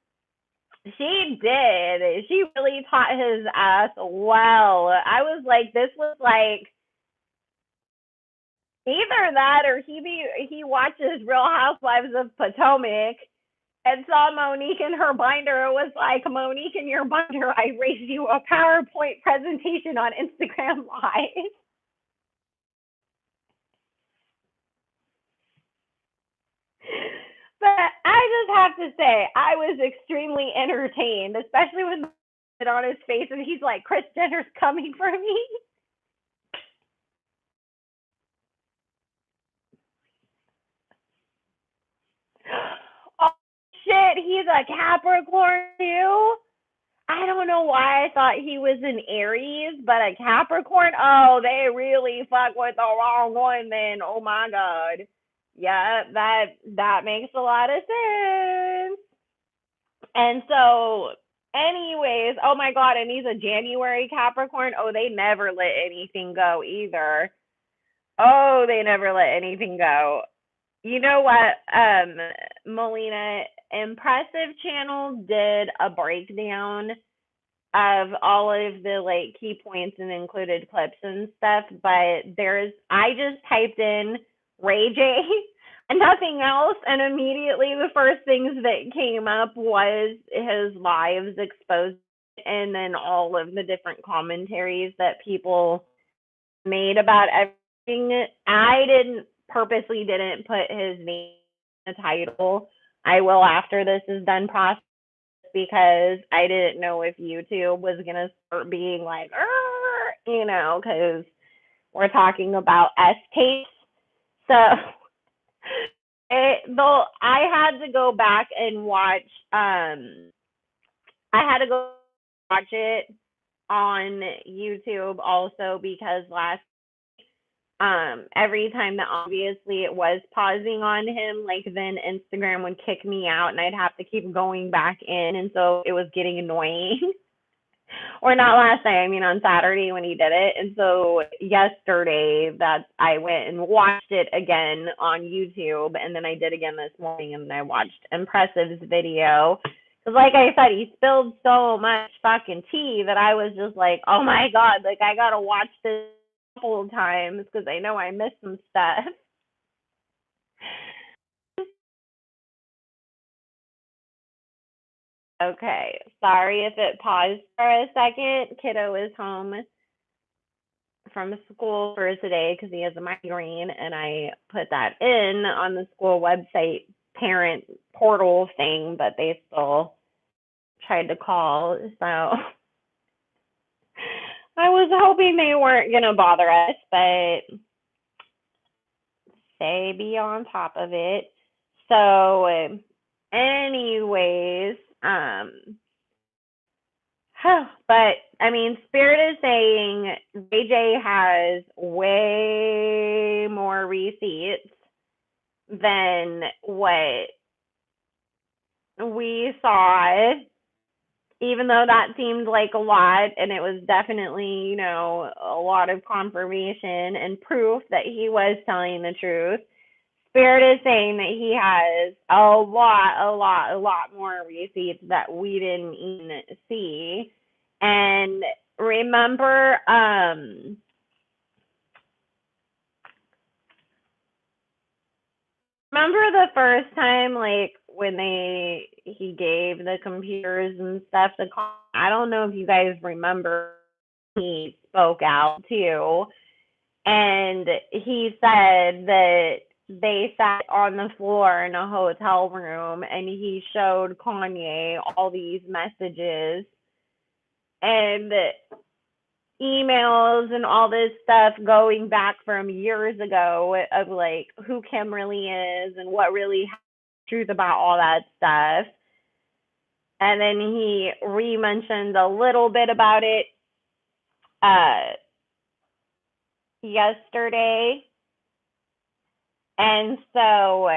She did. She really taught his ass well. I was like, this was like either that or he watches Real Housewives of Potomac and saw Monique in her binder. It was like, Monique in your binder, I raised you a PowerPoint presentation on Instagram Live. But I just have to say, I was extremely entertained, especially with it on his face, and he's like, Kris Jenner's coming for me. Oh, shit, he's a Capricorn too? I don't know why I thought he was an Aries, but a Capricorn? Oh, they really fuck with the wrong one then. Oh my god. Yeah, that makes a lot of sense. And so, anyways, oh my god, and he's a January Capricorn. Oh, they never let anything go either. Oh, they never let anything go. You know what, Melina, Impressive Channel did a breakdown of all of the like key points and included clips and stuff, but I just typed in Ray J and nothing else, and immediately the first things that came up was his lives exposed, and then all of the different commentaries that people made about everything. I purposely didn't put his name in the title. I will after this is done process, because I didn't know if YouTube was gonna start being like, because we're talking about S tapes. So though I had to go back and watch. I had to go watch it on YouTube also, because last every time that obviously it was pausing on him, like then Instagram would kick me out and I'd have to keep going back in, and so it was getting annoying. Or not last night, I mean on Saturday when he did it. And so yesterday that I went and watched it again on YouTube, and then I did again this morning, and I watched Impressive's video. Because like I said, he spilled so much fucking tea that I was just like, oh my god, like I gotta watch this a couple of times because I know I missed some stuff. Okay, sorry if it paused for a second. Kiddo is home from school for today because he has a migraine, and I put that in on the school website parent portal thing, but they still tried to call. So I was hoping they weren't gonna bother us, but they be on top of it. So, anyways, but I mean, Spirit is saying Ray J has way more receipts than what we saw, even though that seemed like a lot, and it was definitely, a lot of confirmation and proof that he was telling the truth. Spirit is saying that he has a lot more receipts that we didn't even see. And remember the first time, like when he gave the computers and stuff to I don't know if you guys remember, he spoke out too, and he said that they sat on the floor in a hotel room and he showed Kanye all these messages and emails and all this stuff going back from years ago of like who Kim really is and what really truth about all that stuff. And then he re-mentioned a little bit about it yesterday. And so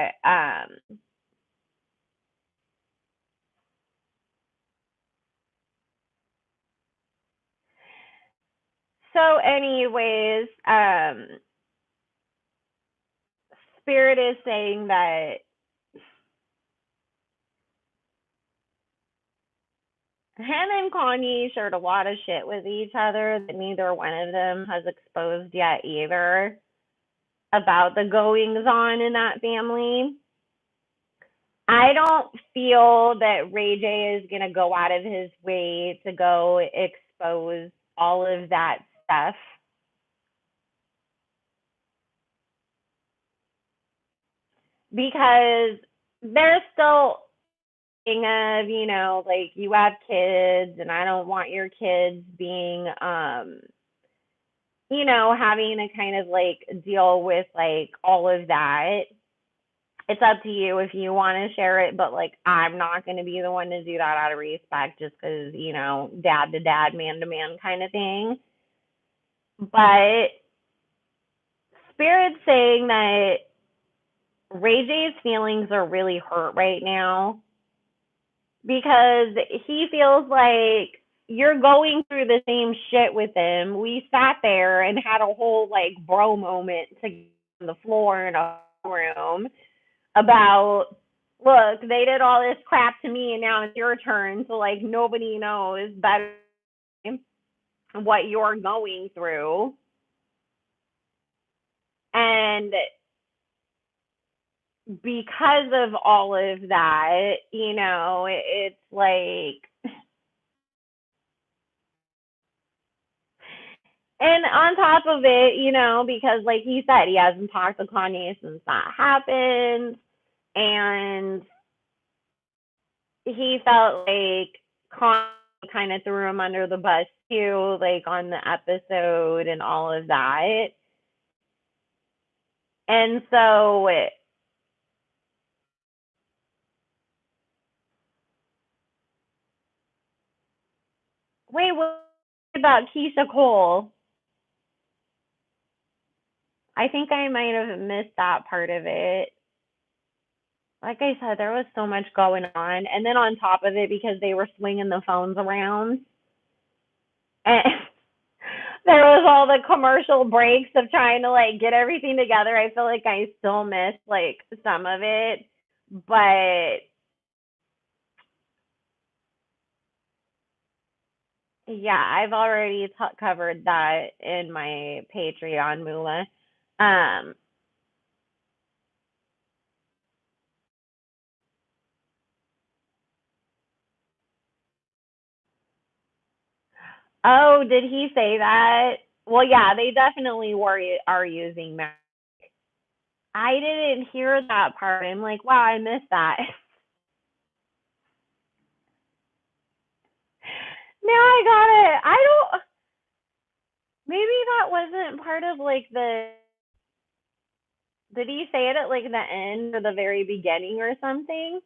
anyways, Spirit is saying that him and Kanye shared a lot of shit with each other that neither one of them has exposed yet either about the goings on in that family. I don't feel that Ray J is going to go out of his way to go expose all of that stuff. Because there's still of, like you have kids and I don't want your kids being having to kind of like deal with like all of that. It's up to you if you want to share it, but like I'm not going to be the one to do that out of respect just because, dad to dad, man to man kind of thing. But Spirit's saying that Ray J's feelings are really hurt right now because he feels like you're going through the same shit with him. We sat there and had a whole like bro moment together on the floor in a room about, look, they did all this crap to me and now it's your turn. So like nobody knows better what you're going through. And because of all of that, it's like, and on top of it, because like he said, he hasn't talked to Kanye since that happened. And he felt like Kanye kind of threw him under the bus too, like on the episode and all of that. And so, wait, what about Keisha Cole? I think I might have missed that part of it. Like I said, there was so much going on. And then on top of it, because they were swinging the phones around, and there was all the commercial breaks of trying to like get everything together. I feel like I still missed like some of it, but yeah, I've already covered that in my Patreon, Moolah. Um, Oh, did he say that? Well, yeah, they definitely are using that. I didn't hear that part. I'm like, wow, I missed that. Now I got it. I don't. Maybe that wasn't part of like the. Did he say it at like the end or the very beginning or something?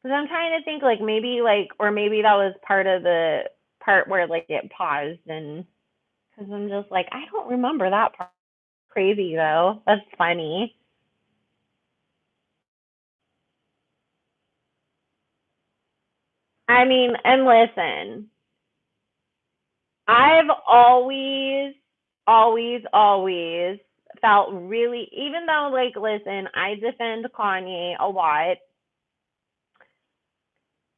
Because I'm trying to think like maybe like or maybe that was part of the part where like it paused and because I'm just like I don't remember that part. Crazy though. That's funny. I mean, and listen, I've always felt really, even though, like, listen, I defend Kanye a lot,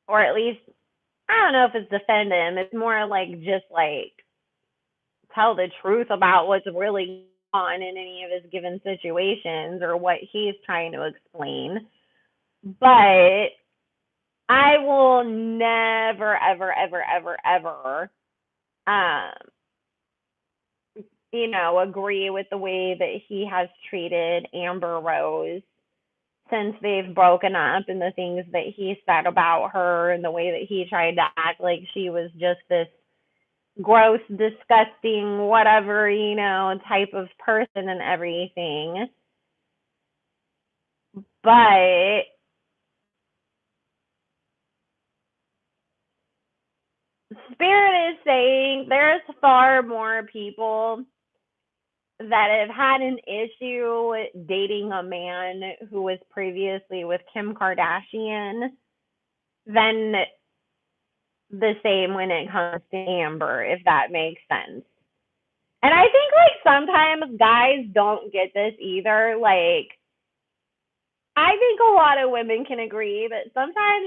or at least, I don't know if it's defend him. It's more like just like tell the truth about what's really on in any of his given situations or what he's trying to explain. But I will never, ever, ever, ever, ever, um, agree with the way that he has treated Amber Rose since they've broken up and the things that he said about her and the way that he tried to act like she was just this gross, disgusting, whatever, type of person and everything. But Spirit is saying there's far more people that have had an issue dating a man who was previously with Kim Kardashian than the same when it comes to Amber, if that makes sense. And I think like sometimes guys don't get this either. Like I think a lot of women can agree that sometimes,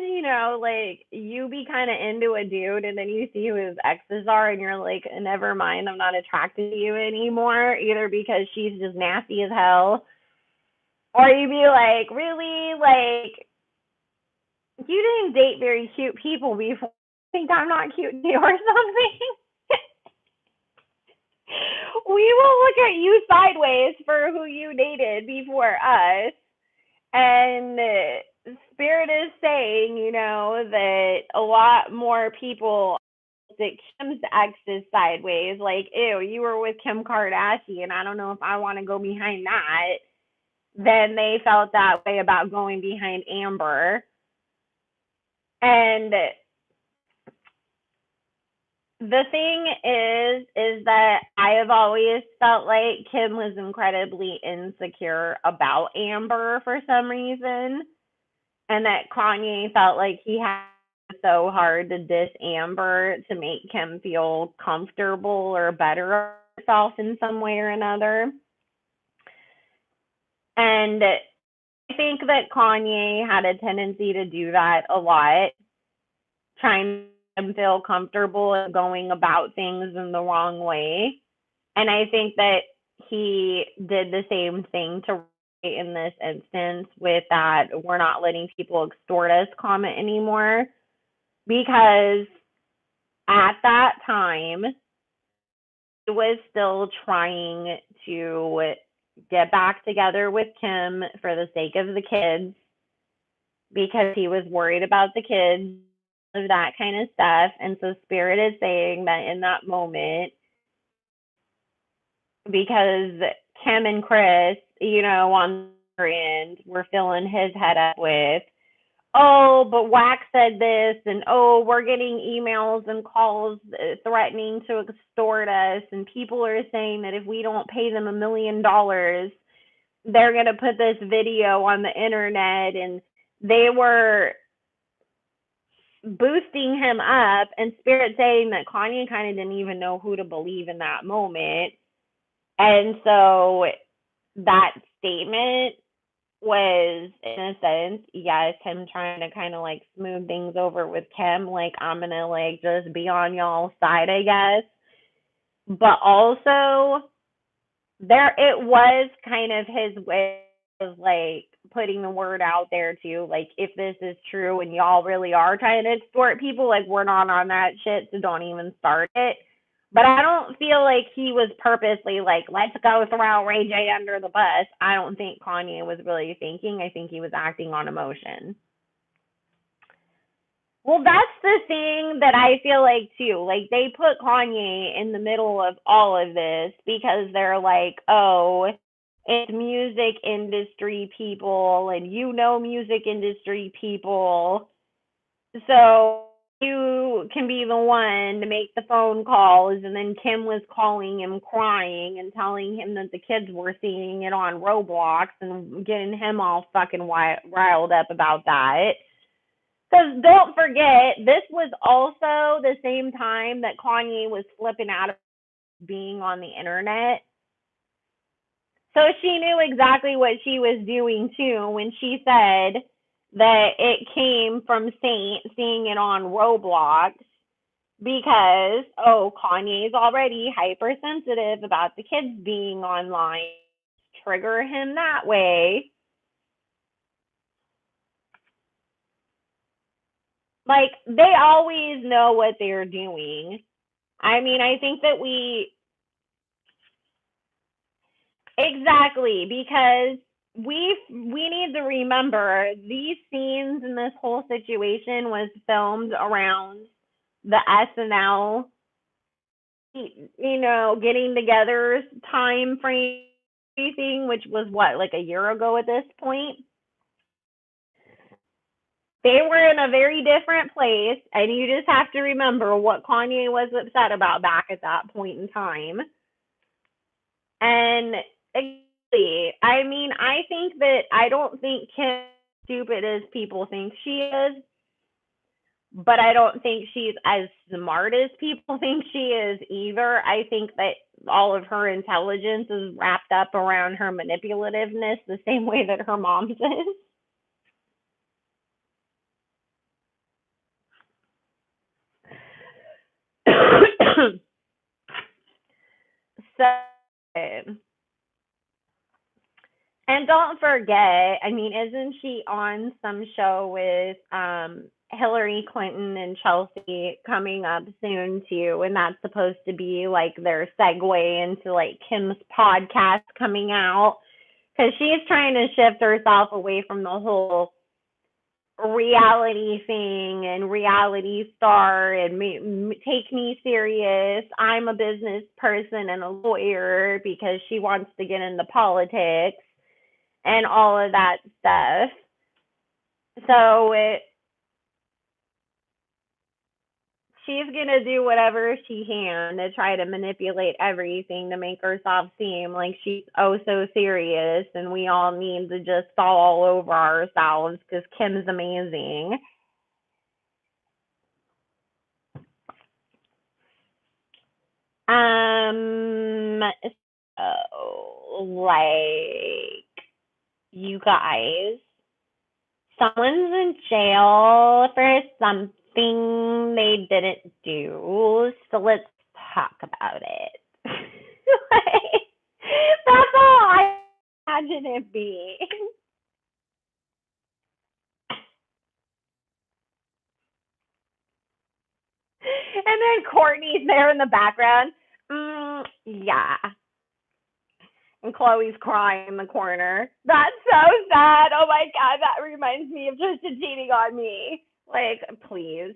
like you be kind of into a dude and then you see who his exes are and you're like, never mind, I'm not attracted to you anymore, either because she's just nasty as hell, or you be like, really? Like, you didn't date very cute people before. Think I'm not cute to you or something? We will look at you sideways for who you dated before us. And Spirit is saying, that a lot more people that Kim's ex is sideways. Like, ew, you were with Kim Kardashian. I don't know if I want to go behind that. Then they felt that way about going behind Amber. And the thing is that I have always felt like Kim was incredibly insecure about Amber for some reason, and that Kanye felt like he had so hard to diss Amber to make Kim feel comfortable or better herself in some way or another. And I think that Kanye had a tendency to do that a lot, trying to feel comfortable and going about things in the wrong way. And I think that he did the same thing to Ray in this instance with that we're not letting people extort us comment anymore, because at that time he was still trying to get back together with Kim for the sake of the kids, because he was worried about the kids, of that kind of stuff. And so Spirit is saying that in that moment, because Kim and Chris, on their end, were filling his head up with, oh, but Wax said this, and oh, we're getting emails and calls threatening to extort us, and people are saying that if we don't pay them $1 million, they're going to put this video on the internet, and they were boosting him up, and Spirit saying that Kanye kind of didn't even know who to believe in that moment. And so that statement was, in a sense, yes, him trying to kind of like smooth things over with Kim, like, I'm gonna like just be on y'all's side, I guess. But also, there it was kind of his way of like putting the word out there too, like, if this is true and y'all really are trying to extort people, like, we're not on that shit, so don't even start it. But I don't feel like he was purposely like, let's go throw Ray J under the bus. I don't think Kanye was really thinking. I think he was acting on emotion. Well, that's the thing that I feel like too. Like they put Kanye in the middle of all of this because they're like, oh, it's music industry people and music industry people. So you can be the one to make the phone calls. And then Kim was calling him crying and telling him that the kids were seeing it on Roblox and getting him all fucking riled up about that. Because don't forget, this was also the same time that Kanye was flipping out of being on the internet. So she knew exactly what she was doing too when she said that it came from Saint seeing it on Roblox because, oh, Kanye's already hypersensitive about the kids being online. Trigger him that way. Like, they always know what they're doing. I mean, I think that exactly because we need to remember these scenes in this whole situation was filmed around the SNL, getting together time frame thing, which was what, like a year ago at this point. They were in a very different place, and you just have to remember what Kanye was upset about back at that point in time. And I mean, I think that I don't think Kim stupid as people think she is, but I don't think she's as smart as people think she is either. I think that all of her intelligence is wrapped up around her manipulativeness the same way that her mom's is. So, and don't forget, I mean, isn't she on some show with Hillary Clinton and Chelsea coming up soon too? And that's supposed to be like their segue into like Kim's podcast coming out because she's trying to shift herself away from the whole reality thing and reality star and take me serious. I'm a business person and a lawyer because she wants to get into politics and all of that stuff. So she's gonna do whatever she can to try to manipulate everything to make herself seem like she's oh so serious, and we all need to just fall all over ourselves because Kim's amazing. Um, like you guys, someone's in jail for something they didn't do, so let's talk about it. Like, that's all I imagine it being. And then Courtney's there in the background. Yeah. And Chloe's crying in the corner. That's so sad. Oh my god, that reminds me of Tristan cheating on me. Like, please.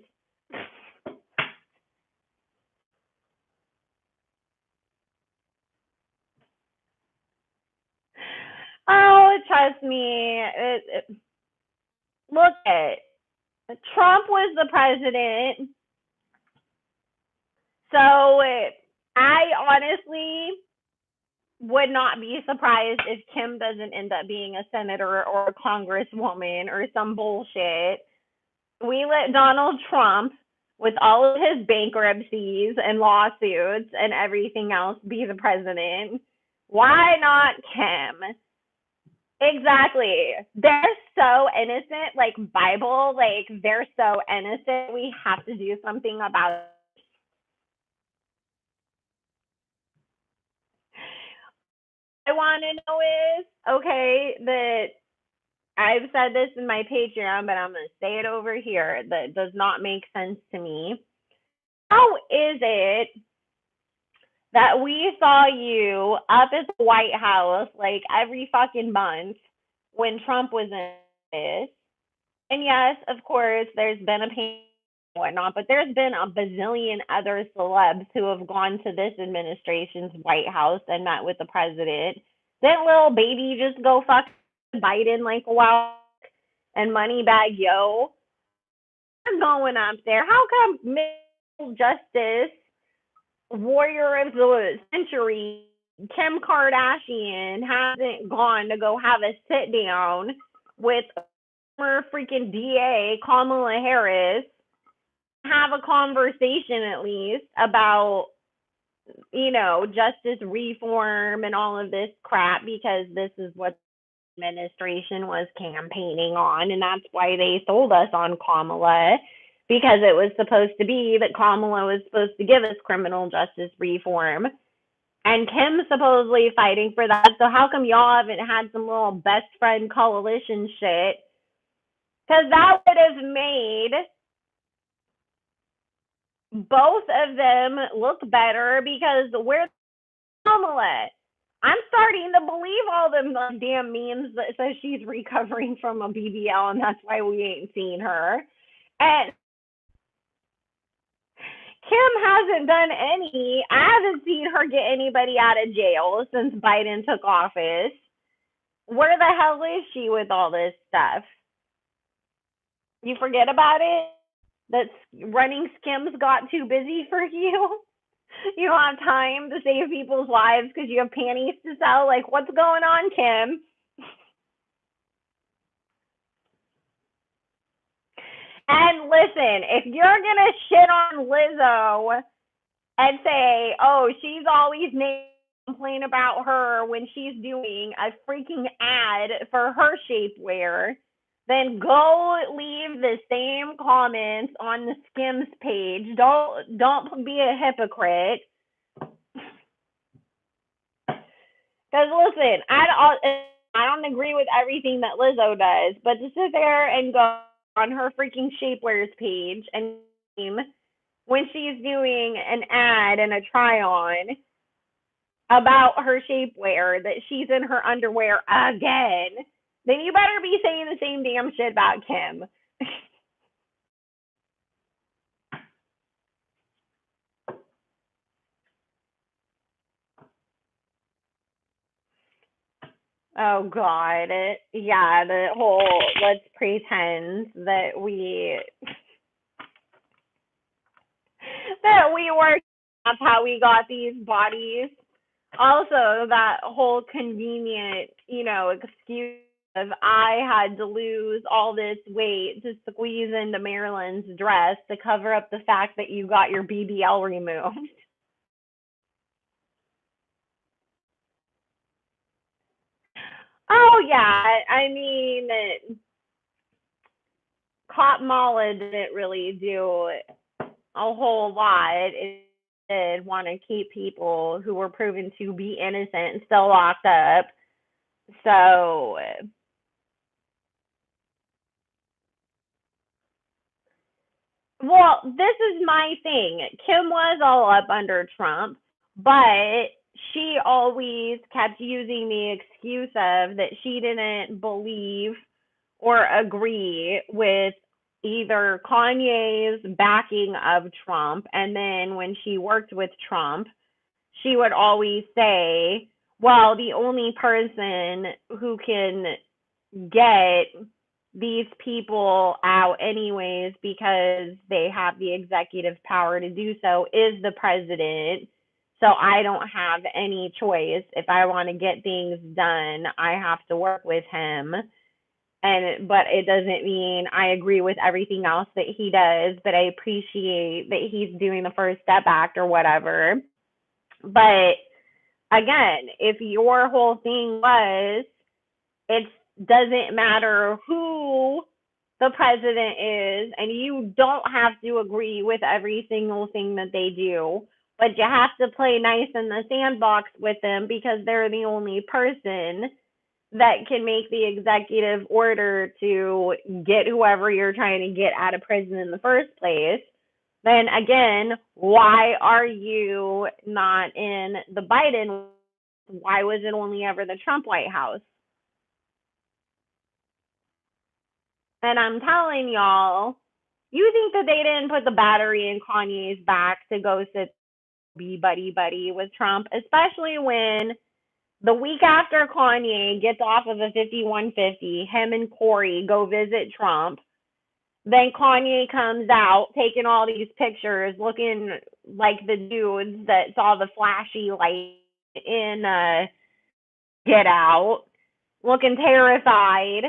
Oh, trust me. Look at Trump was the president, so I honestly would not be surprised if Kim doesn't end up being a senator or a congresswoman or some bullshit. We let Donald Trump, with all of his bankruptcies and lawsuits and everything else, be the president. Why not Kim? Exactly. They're so innocent, like Bible, like they're so innocent. We have to do something about it. I want to know is okay that I've said this in my Patreon, but I'm going to say it over here that does not make sense to me. How is it that we saw you up at the White House like every fucking month when Trump was in office. And yes, of course, there's been a pandemic and whatnot, but there's been a bazillion other celebs who have gone to this administration's White House and met with the president. Didn't little baby just go fuck Biden like a while and Moneybag Yo? They're going up there. How come Middle Justice, Warrior of the Century, Kim Kardashian hasn't gone to go have a sit down with former freaking DA Kamala Harris, have a conversation at least about, justice reform and all of this crap, because this is what the administration was campaigning on, and that's why they sold us on Kamala, because it was supposed to be that Kamala was supposed to give us criminal justice reform. And Kim's supposedly fighting for that. So how come y'all haven't had some little best friend coalition shit? Because that would have made both of them look better, because where's Kamala? I'm starting to believe all them damn memes that says she's recovering from a BBL and that's why we ain't seen her. And Kim hasn't done any. I haven't seen her get anybody out of jail since Biden took office. Where the hell is she with all this stuff? You forget about it? That running Skims got too busy for you? You don't have time to save people's lives because you have panties to sell? Like, what's going on, Kim? And listen, if you're going to shit on Lizzo and say, oh, she's always complain about her when she's doing a freaking ad for her shapewear, then go leave the same comments on the Skims page. Don't be a hypocrite. Because listen, I don't agree with everything that Lizzo does, but to sit there and go on her freaking shapewears page and when she's doing an ad and a try on about her shapewear that she's in her underwear again, then you better be saying the same damn shit about Kim. Oh God. Yeah, the whole let's pretend that we work. That's how we got these bodies. Also, that whole convenient, excuse of I had to lose all this weight to squeeze into Marilyn's dress to cover up the fact that you got your BBL removed. Oh yeah, I mean, Cop Mala didn't really do a whole lot. It did want to keep people who were proven to be innocent and still locked up. So, well, this is my thing. Kim was all up under Trump, but she always kept using the excuse of that she didn't believe or agree with either Kanye's backing of Trump, and then when she worked with Trump, she would always say, well, the only person who can get these people out anyways because they have the executive power to do so is the president. So I don't have any choice. If I want to get things done, I have to work with him. But it doesn't mean I agree with everything else that he does, but I appreciate that he's doing the First Step Act or whatever. But again, if your whole thing was it doesn't matter who the president is, and you don't have to agree with every single thing that they do, but you have to play nice in the sandbox with them because they're the only person that can make the executive order to get whoever you're trying to get out of prison in the first place, then again, why are you not in the Biden? Why was it only ever the Trump White House? And I'm telling y'all, you think that they didn't put the battery in Kanye's back to go sit be buddy buddy with Trump, especially when the week after Kanye gets off of a 5150, him and Corey go visit Trump. Then Kanye comes out taking all these pictures, looking like the dudes that saw the flashy light in Get Out, looking terrified.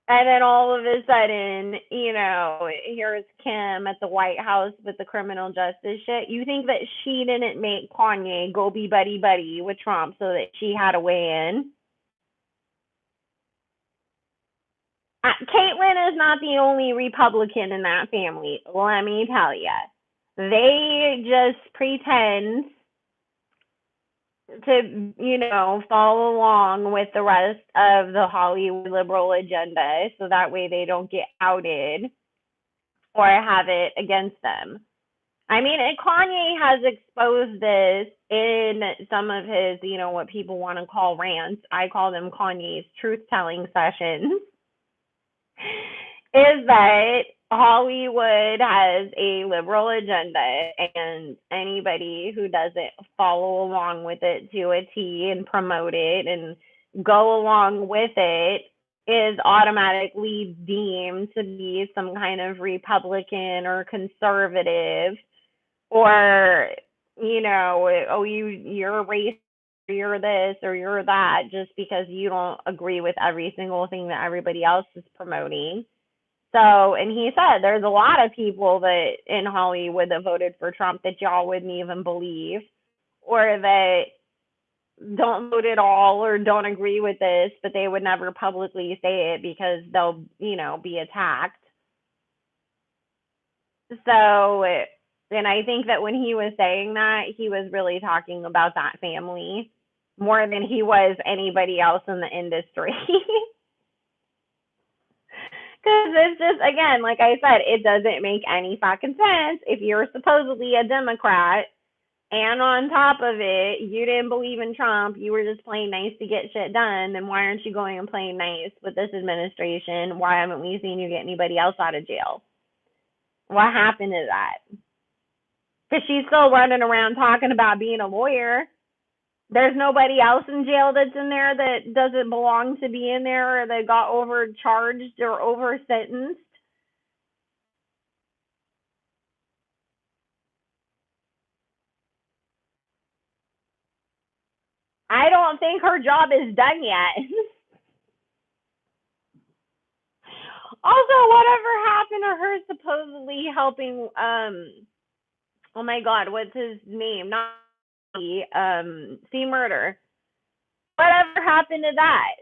And then all of a sudden, here's Kim at the White House with the criminal justice shit. You think that she didn't make Kanye go be buddy buddy with Trump so that she had a way in? Caitlyn is not the only Republican in that family. Let me tell you. They just pretend to, follow along with the rest of the Hollywood liberal agenda so that way they don't get outed or have it against them. I mean, Kanye has exposed this in some of his, what people want to call rants. I call them Kanye's truth-telling sessions. Is that Hollywood has a liberal agenda, and anybody who doesn't follow along with it to a T and promote it and go along with it is automatically deemed to be some kind of Republican or conservative, or you're racist, you're this or you're that, just because you don't agree with every single thing that everybody else is promoting. So, and he said there's a lot of people that in Hollywood that voted for Trump that y'all wouldn't even believe, or that don't vote at all or don't agree with this, but they would never publicly say it because they'll, be attacked. So, and I think that when he was saying that, he was really talking about that family more than he was anybody else in the industry. Because it's just, again, like I said, it doesn't make any fucking sense if you're supposedly a Democrat and on top of it, you didn't believe in Trump, you were just playing nice to get shit done, then why aren't you going and playing nice with this administration? Why haven't we seen you get anybody else out of jail? What happened to that? Because she's still running around talking about being a lawyer. There's nobody else in jail that's in there that doesn't belong to be in there or that got overcharged or over sentenced. I don't think her job is done yet. Also, whatever happened to her supposedly helping oh my god, what's his name? Not C Murder. Whatever happened to that?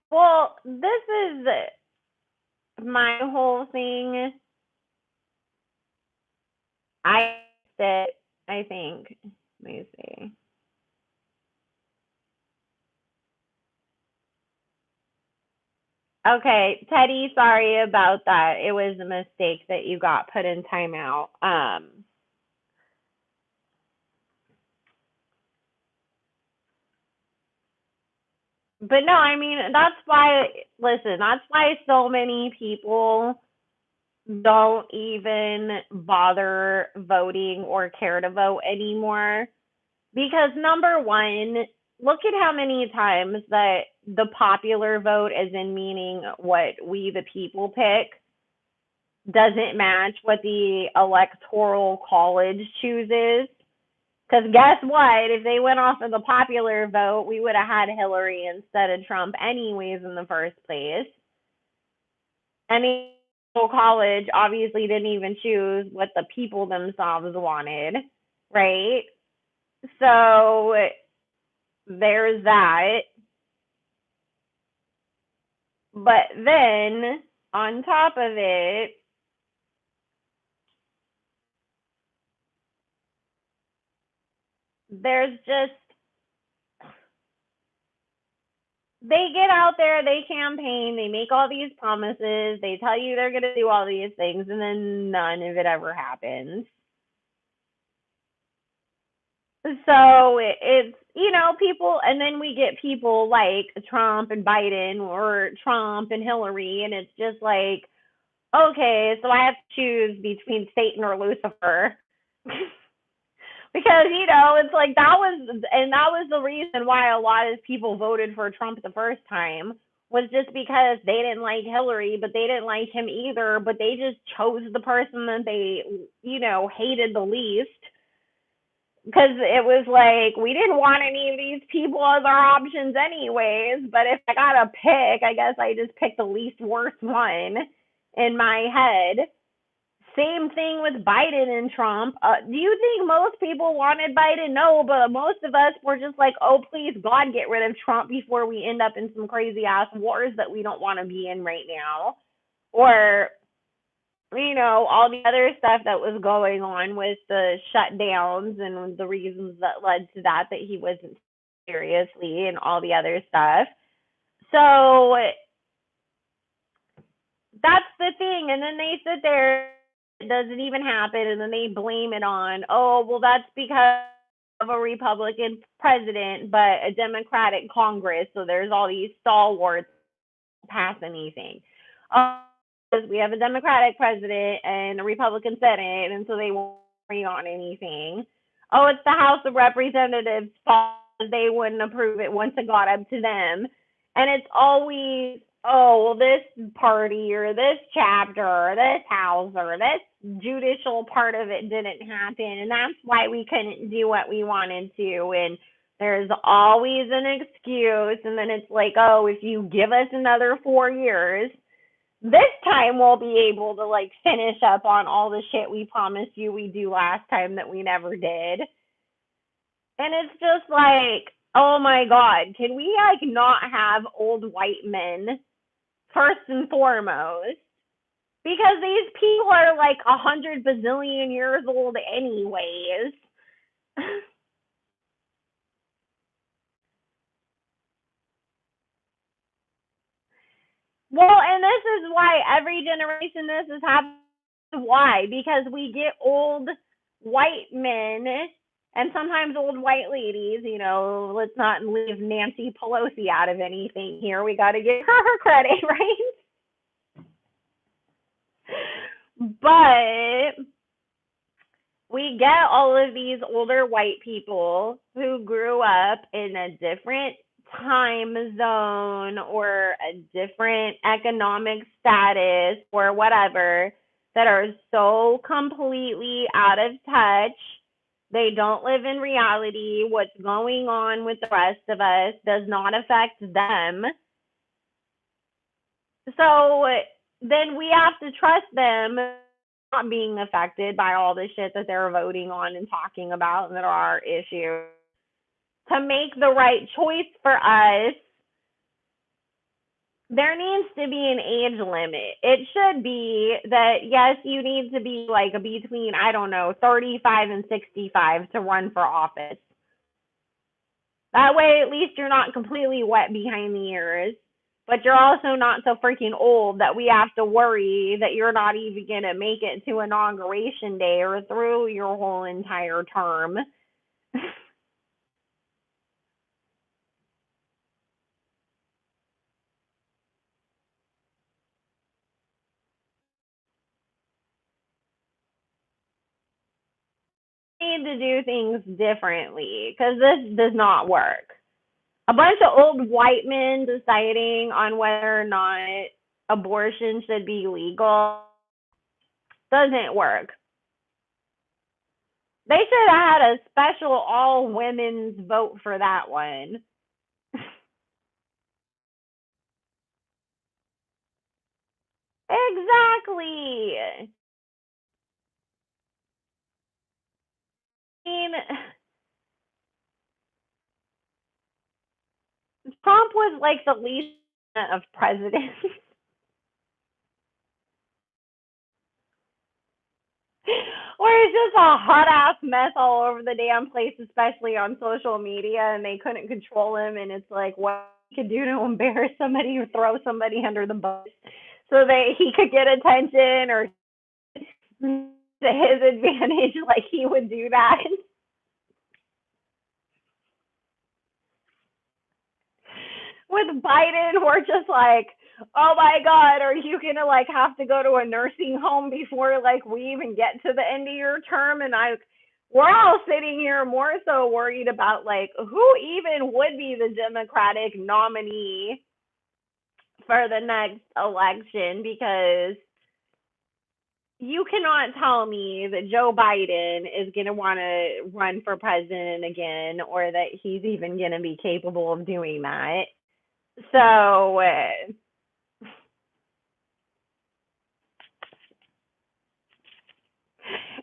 Well, this is my whole thing. I think. Let me see. Okay, Teddy, sorry about that. It was a mistake that you got put in timeout. But no, I mean, that's why, listen, that's why so many people don't even bother voting or care to vote anymore. Because number one, look at how many times that the popular vote, as in meaning what we the people pick, doesn't match what the electoral college chooses. Because guess what? If they went off of the popular vote, we would have had Hillary instead of Trump anyways in the first place. And the college obviously didn't even choose what the people themselves wanted, right? So there's that. But then on top of it, there's just, they get out there, they campaign, they make all these promises, they tell you they're going to do all these things, and then none of it ever happens. So it's, people, and then we get people like Trump and Biden or Trump and Hillary, and it's just like, okay, so I have to choose between Satan or Lucifer. Because, it's like that was the reason why a lot of people voted for Trump the first time, was just because they didn't like Hillary, but they didn't like him either, but they just chose the person that they, hated the least. Because it was like, we didn't want any of these people as our options anyways, but if I gotta pick, I guess I just pick the least worst one in my head. Same thing with Biden and Trump. Do you think most people wanted Biden? No, but most of us were just like, oh, please, God, get rid of Trump before we end up in some crazy ass wars that we don't want to be in right now. Or, all the other stuff that was going on with the shutdowns and the reasons that led to that he wasn't seriously and all the other stuff. So that's the thing. And then they sit there, it doesn't even happen, and then they blame it on, oh, well, that's because of a Republican president, but a Democratic Congress, so there's all these stalwarts pass anything. Because we have a Democratic president and a Republican Senate, and so they won't agree on anything. Oh, it's the House of Representatives' fault they wouldn't approve it once it got up to them. And it's always, oh, well, this party or this chapter or this house or this judicial part of it didn't happen, and that's why we couldn't do what we wanted to. And there's always an excuse, and then it's like, oh, if you give us another 4 years, this time we'll be able to like finish up on all the shit we promised you we do last time that we never did. And it's just like, oh my God, can we like not have old white men first and foremost? Because these people are like 100 bazillion years old anyways. Well, and this is why every generation this is happening. Why? Because we get old white men and sometimes old white ladies. Let's not leave Nancy Pelosi out of anything here. We got to give her credit, right? But we get all of these older white people who grew up in a different time zone or a different economic status or whatever, that are so completely out of touch. They don't live in reality. What's going on with the rest of us does not affect them. So then we have to trust them not being affected by all the shit that they're voting on and talking about and that are our issues, to make the right choice for us. There needs to be an age limit. It should be that, yes, you need to be like between, I don't know, 35 and 65 to run for office. That way, at least you're not completely wet behind the ears, but you're also not so freaking old that we have to worry that you're not even going to make it to inauguration day or through your whole entire term. Need to do things differently because this does not work. A bunch of old white men deciding on whether or not abortion should be legal doesn't work. They should have had a special all women's vote for that one. Exactly. I mean, Trump was like the least of presidents. Or was just a hot ass mess all over the damn place, especially on social media, and they couldn't control him. And it's like, what he could do to embarrass somebody or throw somebody under the bus so that he could get attention, or to his advantage, like he would do that. With Biden, we're just like, oh my God, are you gonna like have to go to a nursing home before like we even get to the end of your term? And we're all sitting here more so worried about like who even would be the Democratic nominee for the next election, because you cannot tell me that Joe Biden is going to want to run for president again, or that he's even going to be capable of doing that. So it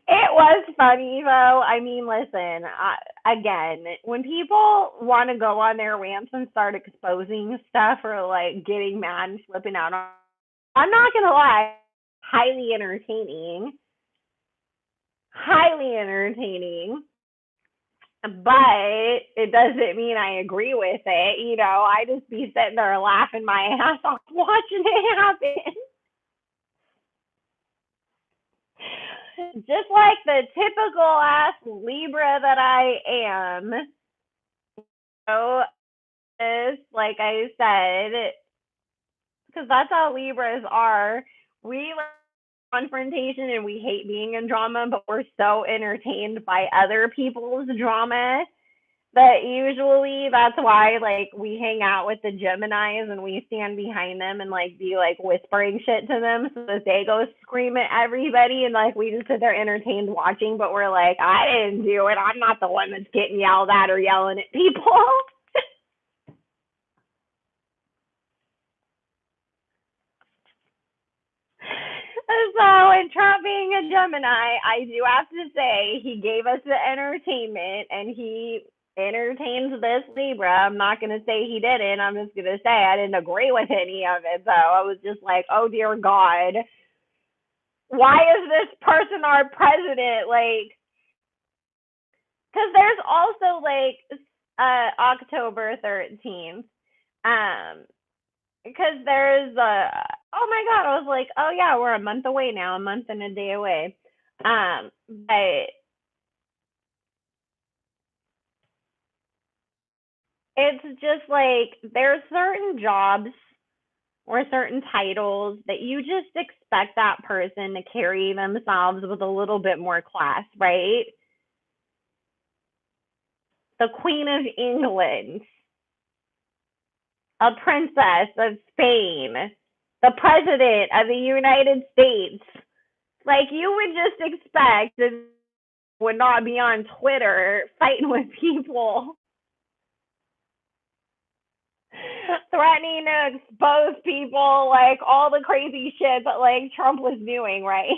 was funny though. I mean, listen, again, when people want to go on their rants and start exposing stuff or like getting mad and flipping out, I'm not going to lie, highly entertaining. Highly entertaining. But it doesn't mean I agree with it. You know, I just be sitting there laughing my ass off watching it happen. Just like the typical ass Libra that I am. So, like I said, because that's how Libras are. We like confrontation and we hate being in drama, but we're so entertained by other people's drama that usually that's why like we hang out with the Geminis and we stand behind them and like be like whispering shit to them so that they go scream at everybody, and like we just sit there entertained watching, but we're like, I didn't do it. I'm not the one that's getting yelled at or yelling at people. So, in Trump being a Gemini, I do have to say he gave us the entertainment and he entertains this Libra. I'm not going to say he didn't. I'm just going to say I didn't agree with any of it, though. I was just like, oh, dear God. Why is this person our president? Like, because there's also like October 13th. Because there's oh my God, I was like, oh yeah, we're a month away now, a month and a day away. But it's just like there's certain jobs or certain titles that you just expect that person to carry themselves with a little bit more class, right? The Queen of England, a princess of Spain, the president of the United States. Like you would just expect that would not be on Twitter fighting with people, threatening to expose people, like all the crazy shit that like Trump was doing, right?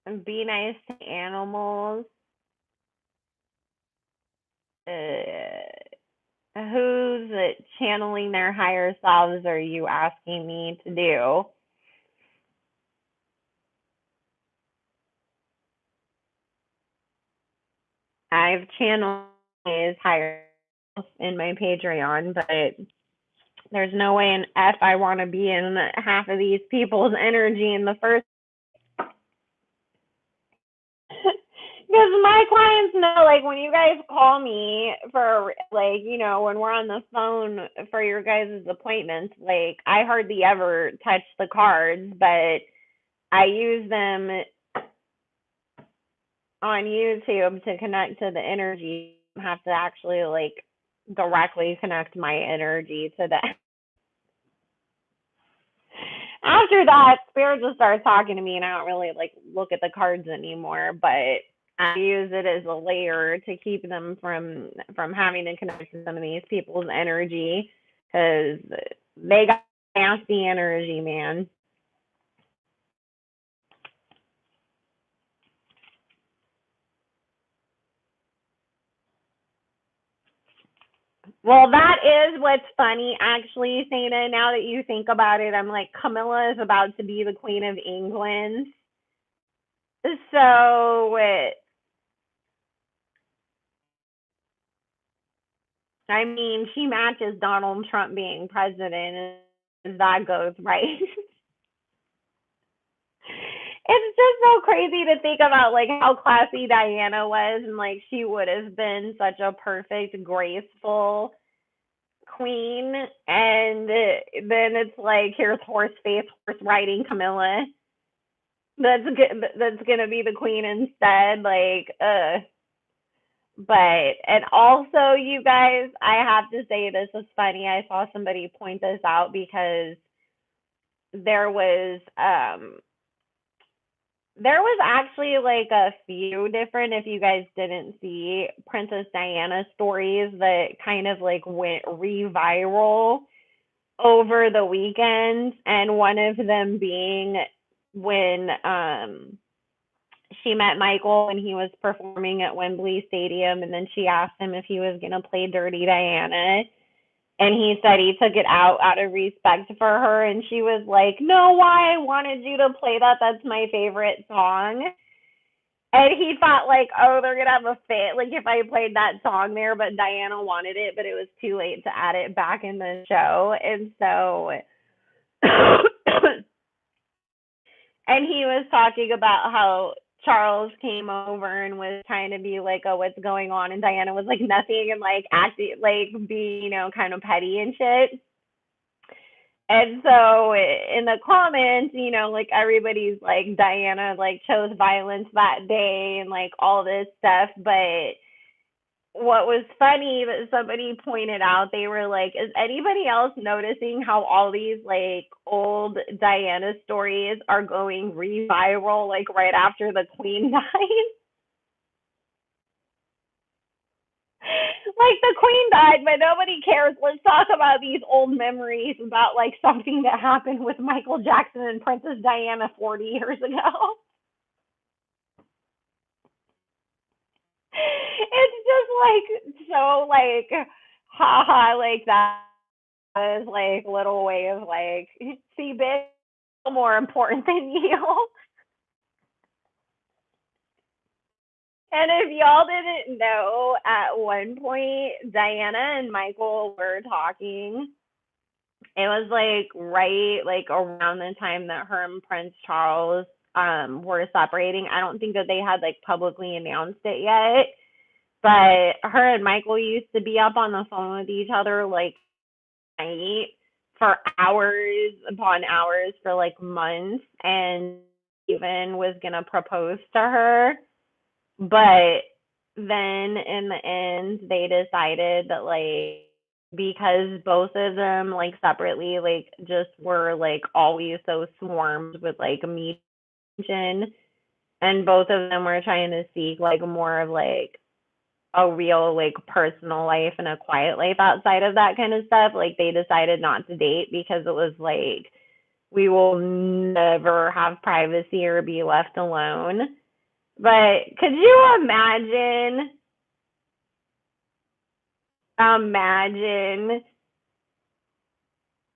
And be nice to animals. Who's channeling their higher selves are you asking me to do? I've channeled his higher self in my Patreon, but there's no way in F I want to be in half of these people's energy in the first. Because my clients know, like, when you guys call me for, like, you know, when we're on the phone for your guys' appointments, like, I hardly ever touch the cards, but I use them on YouTube to connect to the energy. I have to actually, like, directly connect my energy to them. After that, Spirit just starts talking to me, and I don't really, like, look at the cards anymore, but I use it as a layer to keep them from having to connect to some of these people's energy, because they got nasty energy, man. Well, that is what's funny, actually, Sana. Now that you think about it, I'm like, Camilla is about to be the Queen of England. So, I mean, she matches Donald Trump being president, as that goes, right? It's just so crazy to think about like how classy Diana was, and like she would have been such a perfect, graceful queen, and then it's like here's horse face, horse riding Camilla. That's gonna be the queen instead. Like, But and also, you guys, I have to say this is funny. I saw somebody point this out because there was there was actually like a few different, if you guys didn't see, Princess Diana stories that kind of like went re-viral over the weekend, and one of them being when she met Michael when he was performing at Wembley Stadium, and then she asked him if he was going to play Dirty Diana, and he said he took it out of respect for her, and she was like, no, why? I wanted you to play that. That's my favorite song. And he thought like, oh, they're gonna have a fit, like if I played that song there, but Diana wanted it, but it was too late to add it back in the show. And so and he was talking about how Charles came over and was trying to be like, oh, what's going on? And Diana was like, nothing, and like acting like be, kind of petty and shit. And so in the comments, like everybody's like Diana like chose violence that day and like all this stuff. But what was funny that somebody pointed out, they were like, is anybody else noticing how all these like old Diana stories are going re-viral like right after the queen died? Like the queen died, but nobody cares. Let's talk about these old memories about like something that happened with Michael Jackson and Princess Diana 40 years ago. It's just like so like haha, like that is like a little way of like, see, bitch, more important than you. And if y'all didn't know, at one point Diana and Michael were talking. It was like right like around the time that her and Prince Charles were separating. I don't think that they had like publicly announced it yet, but her and Michael used to be up on the phone with each other like night for hours upon hours for like months, and even was gonna propose to her, but then in the end they decided that like because both of them like separately like just were like always so swarmed with like media attention, and both of them were trying to seek like more of like a real like personal life and a quiet life outside of that kind of stuff, like they decided not to date because it was like we will never have privacy or be left alone. But could you imagine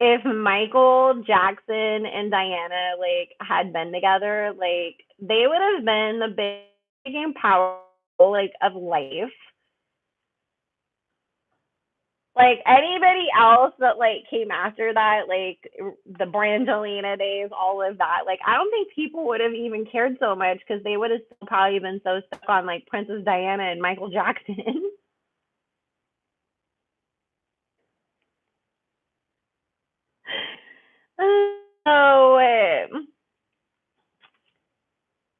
if Michael Jackson and Diana like had been together, like they would have been the big and powerful like of life. Like anybody else that like came after that, like the Brangelina days, all of that, like I don't think people would have even cared so much because they would have still probably been so stuck on like Princess Diana and Michael Jackson. So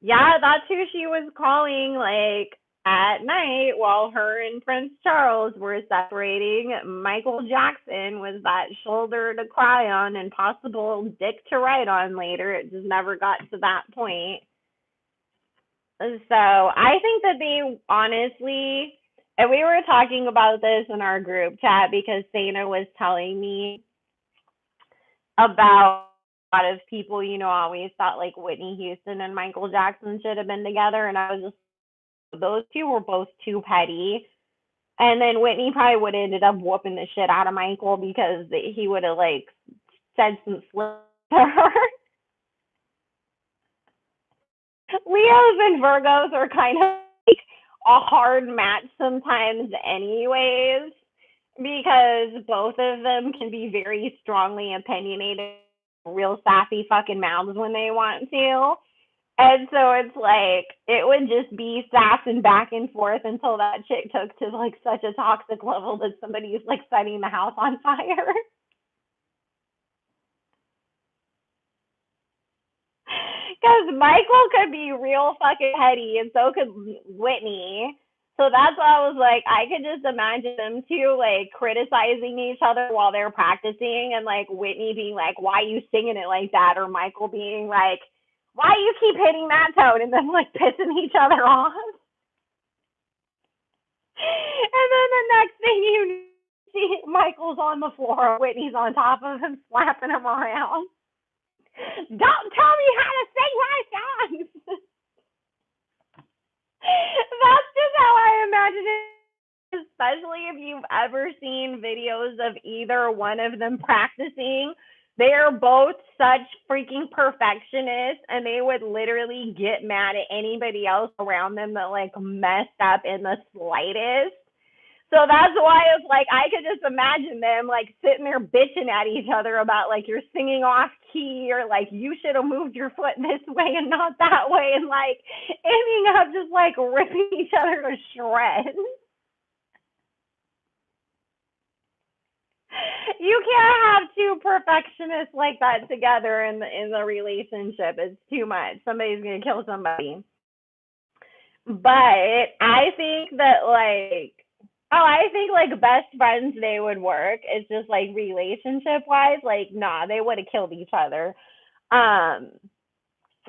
yeah, that's who she was calling like at night while her and Prince Charles were separating. Michael Jackson was that shoulder to cry on and possible dick to write on later. It just never got to that point. So I think that they honestly, and we were talking about this in our group chat because Sana was telling me about a lot of people, always thought like Whitney Houston and Michael Jackson should have been together, and I was just, those two were both too petty. And then Whitney probably would have ended up whooping the shit out of Michael because he would have like said some slick to her. Leos and Virgos are kind of like a hard match sometimes, anyways, because both of them can be very strongly opinionated, real sassy fucking mouths when they want to. And so it's like it would just be sassing back and forth until that chick took to like such a toxic level that somebody's like setting the house on fire. Because Michael could be real fucking heady, and so could Whitney. So that's why I was like, I could just imagine them two like criticizing each other while they're practicing, and like Whitney being like, "Why are you singing it like that?" Or Michael being like, "Why you keep hitting that tone?" And then like pissing each other off. And then the next thing you see, Michael's on the floor, Whitney's on top of him, slapping him around. Don't tell me how to sing my songs. That's just how I imagine it, especially if you've ever seen videos of either one of them practicing. They're both such freaking perfectionists, and they would literally get mad at anybody else around them that like messed up in the slightest. So that's why it's like I could just imagine them like sitting there bitching at each other about like you're singing off key, or like you should have moved your foot this way and not that way, and like ending up just like ripping each other to shreds. You can't have two perfectionists like that together in the relationship. It's too much. Somebody's gonna kill somebody. But I think that like, I think like best friends they would work. It's just like relationship wise, like nah, they would have killed each other. Um,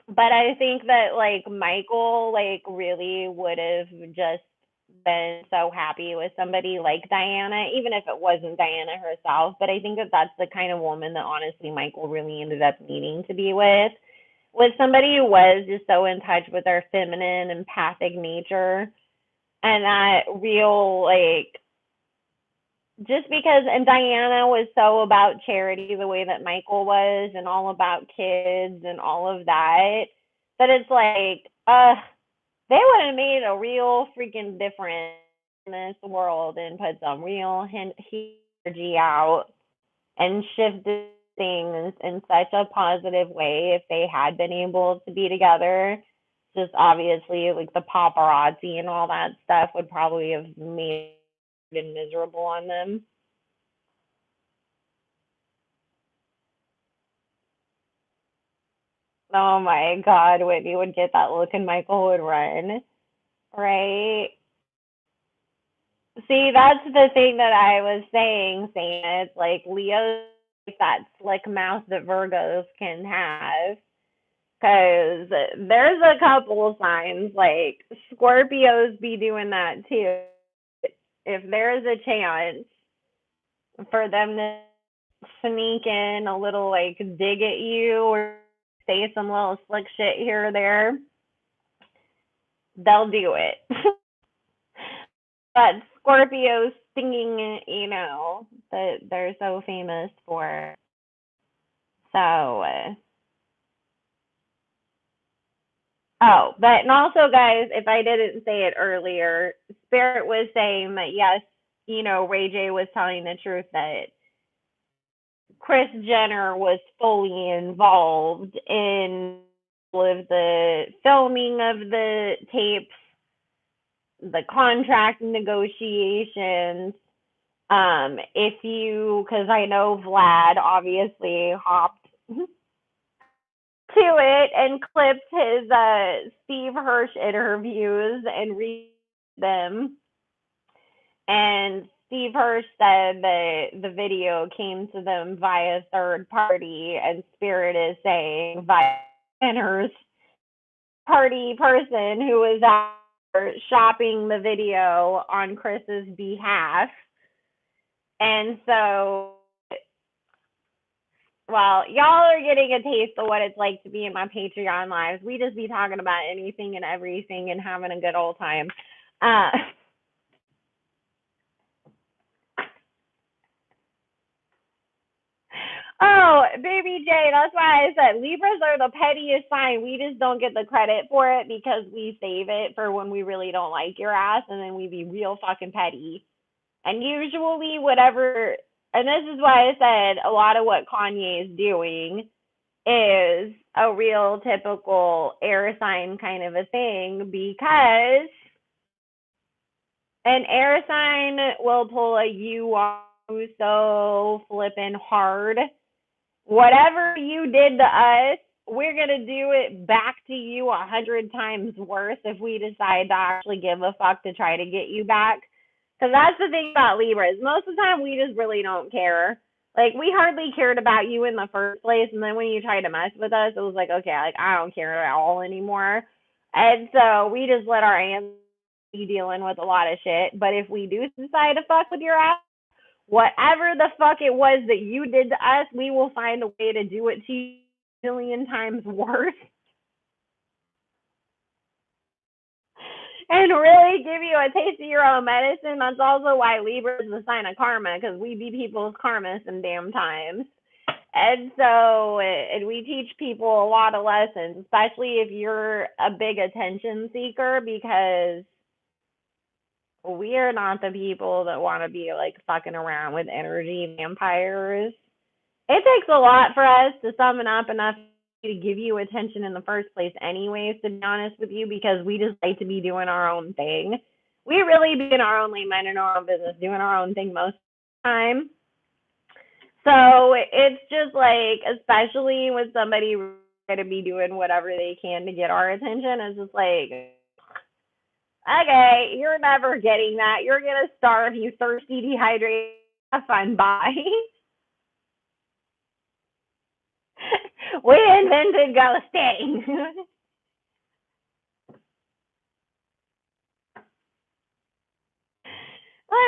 but I think that like Michael like really would have just been so happy with somebody like Diana, even if it wasn't Diana herself. But I think that that's the kind of woman that honestly Michael really ended up needing to be with somebody who was just so in touch with their feminine, empathic nature, and that real like just because, and Diana was so about charity the way that Michael was, and all about kids and all of that, that it's like they would have made a real freaking difference in this world and put some real energy out and shifted things in such a positive way if they had been able to be together. Just obviously, like the paparazzi and all that stuff would probably have made it miserable on them. Oh my God, Whitney would get that look and Michael would run, right? See, that's the thing that I was saying. It's like Leo's like that slick mouth that Virgos can have. Because there's a couple of signs, like Scorpios be doing that too. If there's a chance for them to sneak in a little, like, dig at you or say some little slick shit here or there, they'll do it. But Scorpios stinging, that they're so famous for. So, oh, but and also, guys, if I didn't say it earlier, Spirit was saying that yes, Ray J was telling the truth that Kris Jenner was fully involved in all of the filming of the tapes, the contract negotiations. Because I know Vlad obviously hopped to it and clipped his Steve Hirsch interviews and read them. And Steve Hirsch said that the video came to them via third party, and Spirit is saying via Jenner's party person who was out shopping the video on Kris's behalf. And so, well, y'all are getting a taste of what it's like to be in my Patreon lives. We just be talking about anything and everything and having a good old time. Oh, baby J, that's why I said Libras are the pettiest sign. We just don't get the credit for it because we save it for when we really don't like your ass, and then we be real fucking petty. And usually, whatever, and this is why I said a lot of what Kanye is doing is a real typical air sign kind of a thing, because an air sign will pull a you are so flippin' hard. Whatever you did to us, we're going to do it back to you 100 times worse if we decide to actually give a fuck to try to get you back. Because that's the thing about Libras. Most of the time, we just really don't care. Like, we hardly cared about you in the first place. And then when you tried to mess with us, it was like, okay, like, I don't care at all anymore. And so we just let our ass be dealing with a lot of shit. But if we do decide to fuck with your ass, whatever the fuck it was that you did to us, we will find a way to do it to you a million times worse. And really give you a taste of your own medicine. That's also why Libra is the sign of karma, because we be people's karma some damn times. And so, and we teach people a lot of lessons, especially if you're a big attention seeker, because we are not the people that want to be like fucking around with energy vampires. It takes a lot for us to summon up enough to give you attention in the first place anyways, to be honest with you, because we just like to be doing our own thing. We really be in our own lane, minding our own business, doing our own thing most of the time. So it's just like, especially with somebody going to be doing whatever they can to get our attention, it's just like, okay, you're never getting that. You're going to starve, you thirsty, dehydrated. Have fun, bye. We invented ghosting.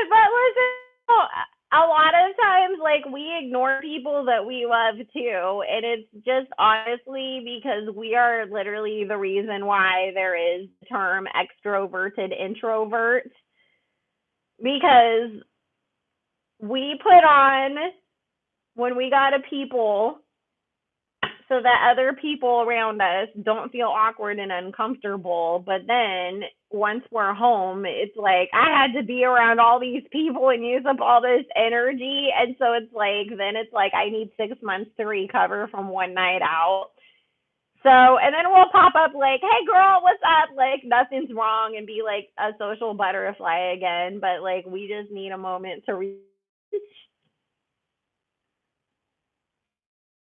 but listen, a lot of times, like, we ignore people that we love too, and it's just honestly because we are literally the reason why there is the term extroverted introvert, because we put on, when we got a people, so that other people around us don't feel awkward and uncomfortable. But then once we're home, it's like I had to be around all these people and use up all this energy. And so it's like, then it's like I need 6 months to recover from one night out. So, and then we'll pop up like, hey girl, what's up? Like nothing's wrong, and be like a social butterfly again. But like, we just need a moment to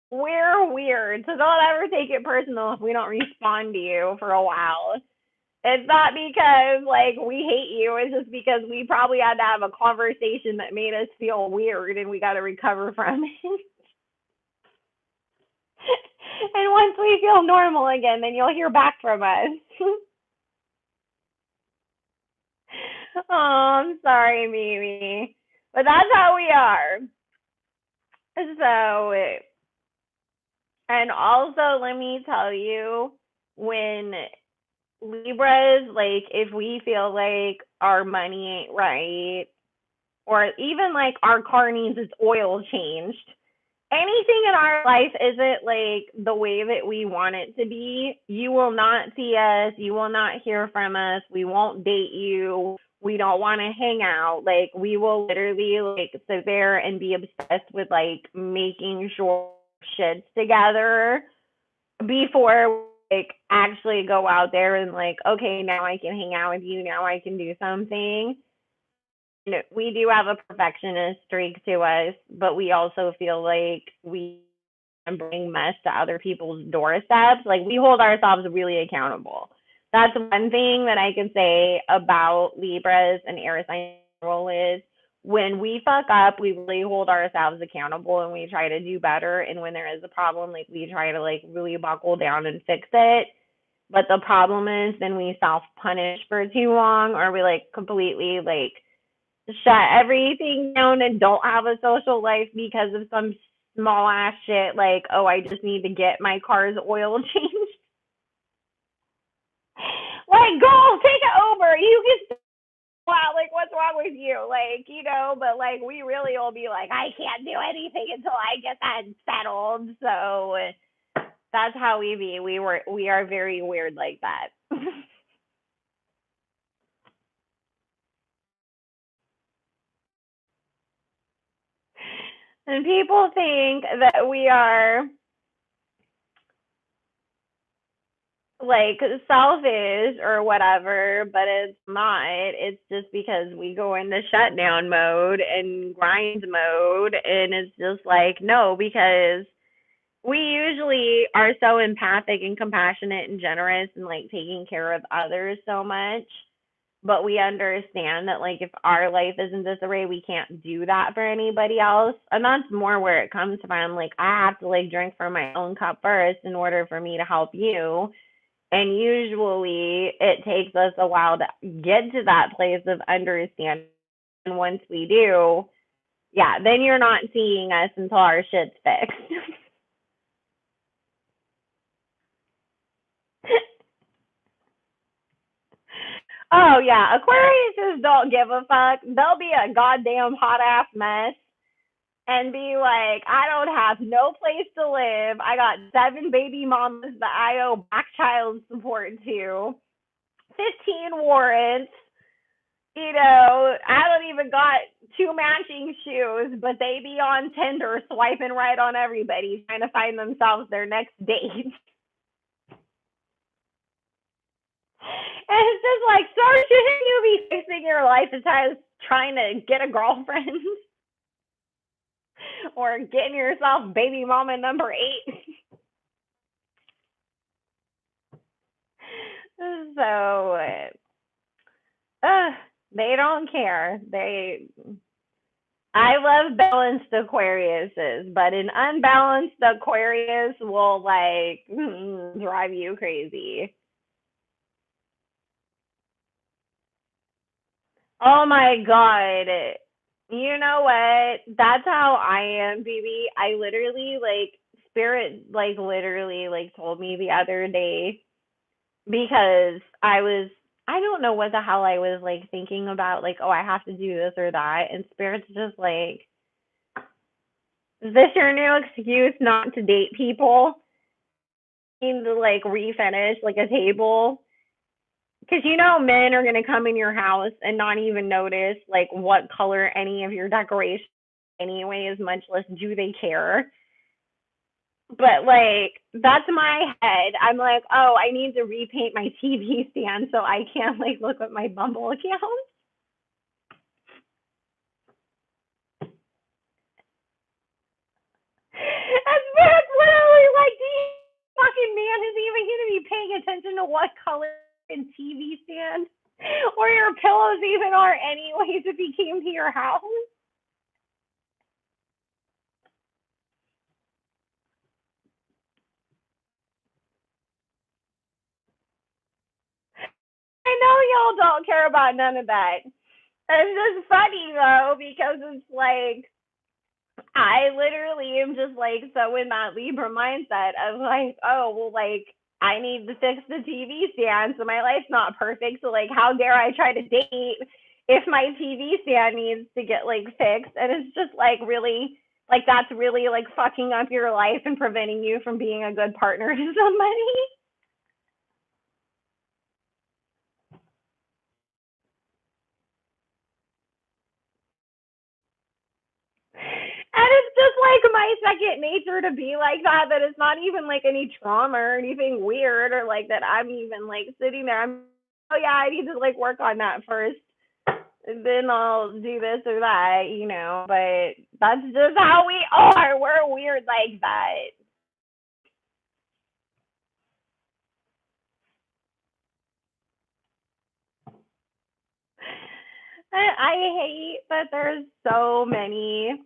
we're weird, so don't ever take it personal if we don't respond to you for a while. It's not because like we hate you, it's just because we probably had to have a conversation that made us feel weird and we got to recover from it. And once we feel normal again, then you'll hear back from us. Oh, I'm sorry, Mimi. But that's how we are. So, and also, let me tell you, when Libras, like, if we feel like our money ain't right, or even like our car needs its oil changed, anything in our life isn't like the way that we want it to be, you will not see us, you will not hear from us, we won't date you, we don't want to hang out. Like, we will literally like sit there and be obsessed with like making sure shit's together before like actually go out there and like, okay, now I can hang out with you, now I can do something. And we do have a perfectionist streak to us, but we also feel like we bring mess to other people's doorsteps. Like, we hold ourselves really accountable. That's one thing that I can say about Libras and air sign is, when we fuck up, we really hold ourselves accountable and we try to do better. And when there is a problem, like, we try to like really buckle down and fix it. But the problem is, then we self punish for too long, or we like completely like shut everything down and don't have a social life because of some small ass shit like, oh, I just need to get my car's oil changed. Like, girl, take it over. You can, wow, like, what's wrong with you? Like, but like, we really will be like, I can't do anything until I get that settled. So that's how we be. We are very weird like that. And people think that we are like selfish or whatever, but it's not. It's just because we go into shutdown mode and grind mode, and it's just like, no, because we usually are so empathic and compassionate and generous and like taking care of others so much. But we understand that like if our life is in disarray, we can't do that for anybody else. And that's more where it comes from. Like I have to like drink from my own cup first in order for me to help you. And usually it takes us a while to get to that place of understanding. And once we do, yeah, then you're not seeing us until our shit's fixed. Oh yeah, Aquariuses don't give a fuck. They'll be a goddamn hot ass mess and be like, I don't have no place to live. I got 7 baby mamas that I owe back child support to, 15 warrants. I don't even got 2 matching shoes, but they be on Tinder swiping right on everybody trying to find themselves their next date. And it's just like, sir, shouldn't you be fixing your life instead of trying to get a girlfriend? Or getting yourself baby mama number 8? So, they don't care. I love balanced Aquariuses, but an unbalanced Aquarius will like drive you crazy. Oh my god. You know what? That's how I am, baby. I literally like spirit like literally like told me the other day because I don't know what the hell I was like thinking about, like, oh, I have to do this or that, and spirit's just like, is this your new excuse not to date people? Need to like refinish like a table? Because men are gonna come in your house and not even notice like what color any of your decorations anyways, much less do they care. But like that's my head. I'm like, oh, I need to repaint my TV stand so I can't like look at my Bumble account. That's literally like, the fucking man is even going to be paying attention to what color in TV stand or your pillows even are anyways if he came to your house. I know y'all don't care about none of that. It's just funny though because it's like I literally am just like so in that Libra mindset of like, oh well, like I need to fix the TV stand, so my life's not perfect. So like, how dare I try to date if my TV stand needs to get like fixed? And it's just like really like that's really like fucking up your life and preventing you from being a good partner to somebody. And it's just like my second nature to be like that, that it's not even like any trauma or anything weird or like that I'm even like sitting there. Oh yeah, I need to like work on that first. And then I'll do this or that. But that's just how we are. We're weird like that. I hate that there's so many.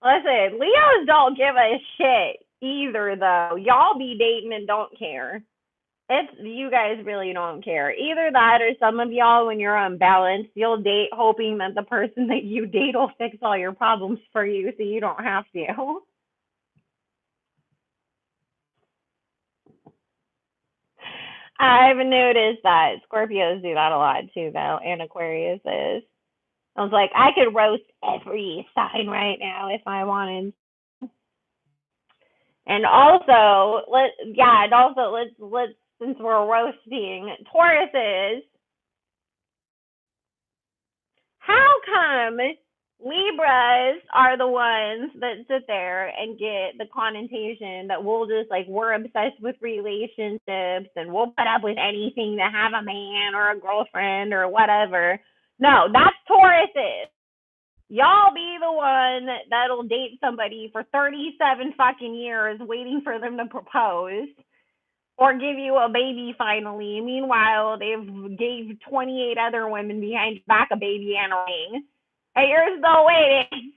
Listen, Leos don't give a shit either, though. Y'all be dating and don't care. It's you guys really don't care. Either that or some of y'all, when you're unbalanced, you'll date hoping that the person that you date will fix all your problems for you so you don't have to. I've noticed that Scorpios do that a lot too, though, and Aquarius is. I was like, I could roast every sign right now if I wanted. And also, let's since we're roasting Tauruses, how come Libras are the ones that sit there and get the connotation that we'll just like we're obsessed with relationships and we'll put up with anything to have a man or a girlfriend or whatever? No, that's Tauruses. Y'all be the one that'll date somebody for 37 fucking years waiting for them to propose or give you a baby finally. Meanwhile, they've gave 28 other women behind your back a baby and a ring. And you're still waiting.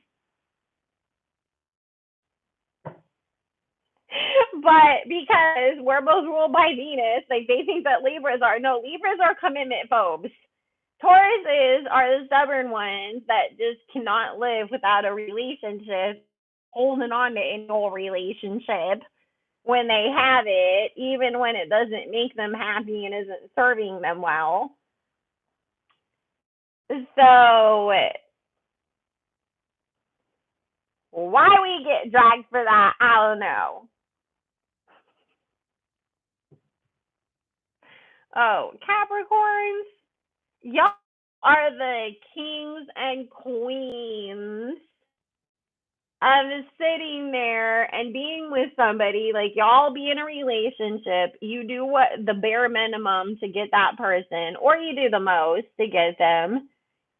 But because we're both ruled by Venus, like they think that Libras are. No, Libras are commitment phobes. Tauruses are the stubborn ones that just cannot live without a relationship, holding on to any old relationship when they have it, even when it doesn't make them happy and isn't serving them well. So, why we get dragged for that, I don't know. Oh, Capricorns, y'all are the kings and queens of sitting there and being with somebody. Like, y'all be in a relationship. You do what the bare minimum to get that person, or you do the most to get them.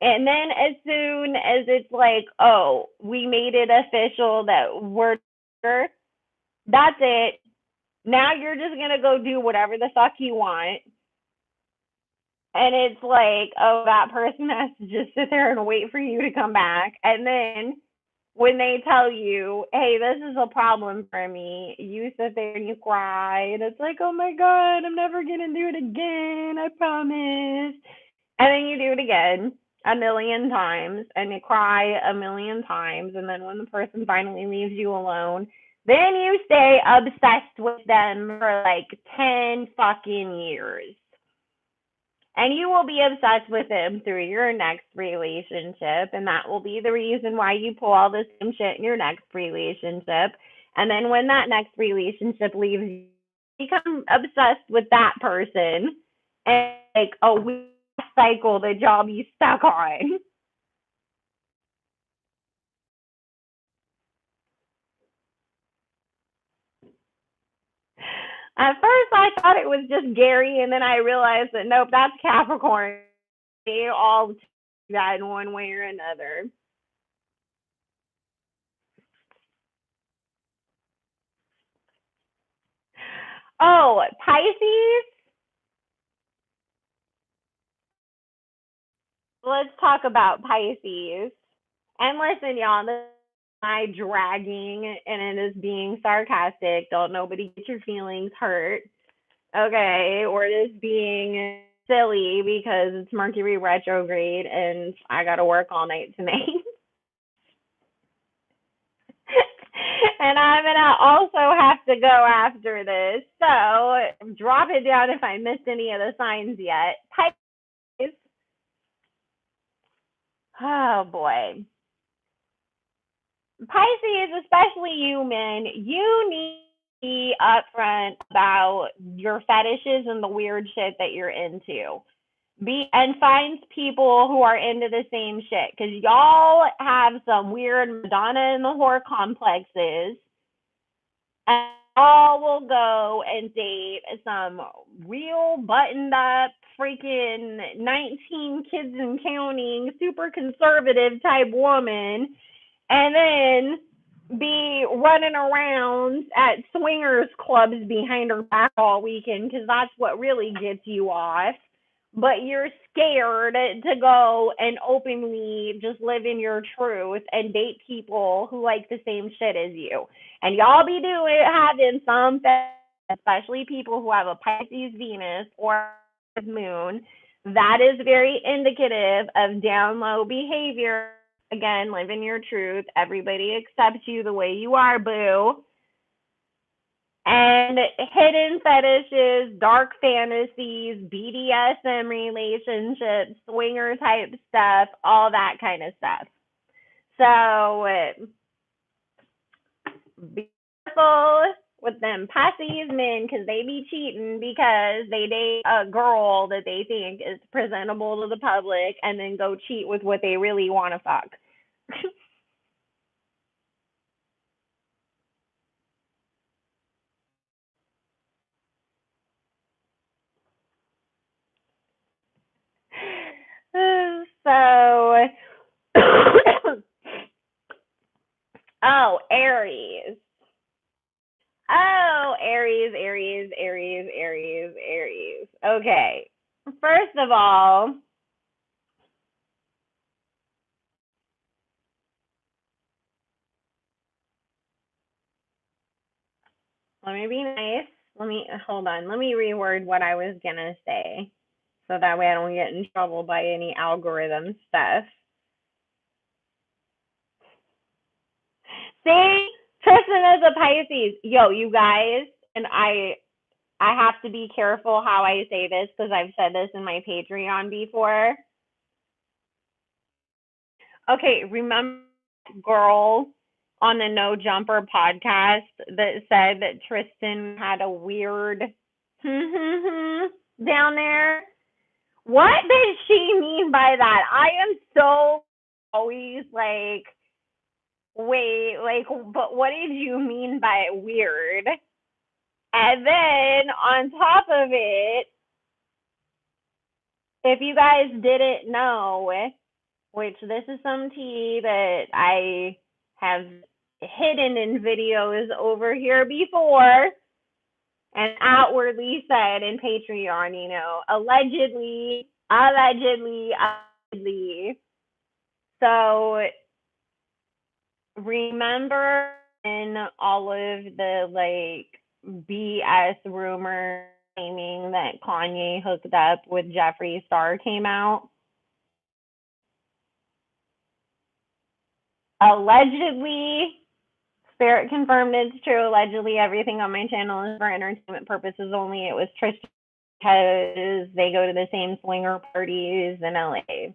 And then as soon as it's like, oh, we made it official that we're, that's it. Now you're just going to go do whatever the fuck you want. And it's like, oh, that person has to just sit there and wait for you to come back. And then when they tell you, hey, this is a problem for me, you sit there and you cry. And it's like, oh my God, I'm never going to do it again. I promise. And then you do it again a million times and you cry a million times. And then when the person finally leaves you alone, then you stay obsessed with them for like 10 fucking years. And you will be obsessed with them through your next relationship. And that will be the reason why you pull all the same shit in your next relationship. And then when that next relationship leaves, you become obsessed with that person. And like a week cycle that y'all be stuck on. At first, I thought it was just Gary, and then I realized that nope, that's Capricorn. They all do that in one way or another. Oh, Pisces. Let's talk about Pisces. And listen, y'all, this is my dragging, and it is being sarcastic. Don't nobody get your feelings hurt, okay? Or just being silly because it's Mercury retrograde and I got to work all night tonight. And I'm gonna also have to go after this. So drop it down if I missed any of the signs yet. Pisces. Oh boy. Pisces, especially you men, you need to be upfront about your fetishes and the weird shit that you're into. Be and find people who are into the same shit because y'all have some weird Madonna and the whore complexes, and all will go and date some real buttoned up freaking 19 kids and counting super conservative type woman and then be running around at swingers clubs behind her back all weekend because that's what really gets you off. But you're scared to go and openly just live in your truth and date people who like the same shit as you. And y'all be doing having some especially people who have a Pisces Venus or moon, that is very indicative of down low behavior. Again, live in your truth. Everybody accepts you the way you are, boo. And hidden fetishes, dark fantasies, BDSM relationships, swinger type stuff, all that kind of stuff. So be careful with them Pisces men because they be cheating because they date a girl that they think is presentable to the public and then go cheat with what they really want to fuck. So, oh, Aries. Oh, Aries, Aries, Aries, Aries, Aries. Okay. First of all, let me be nice. Let me hold on. Let me reword what I was gonna say so that way I don't get in trouble by any algorithm stuff. See, Tristan is a Pisces. Yo, you guys, and I have to be careful how I say this because I've said this in my Patreon before. Okay, remember girl on the No Jumper podcast that said that Tristan had a weird down there? What does she mean by that? I am so always like, wait, like, but what did you mean by weird? And then on top of it, if you guys didn't know, which this is some tea that I have hidden in videos over here before and outwardly said in Patreon, you know, allegedly. So remember in all of the like BS rumors claiming that Kanye hooked up with Jeffree Star came out? Allegedly, Spirit confirmed it's true. Allegedly, everything on my channel is for entertainment purposes only. It was Tristan because they go to the same swinger parties in LA.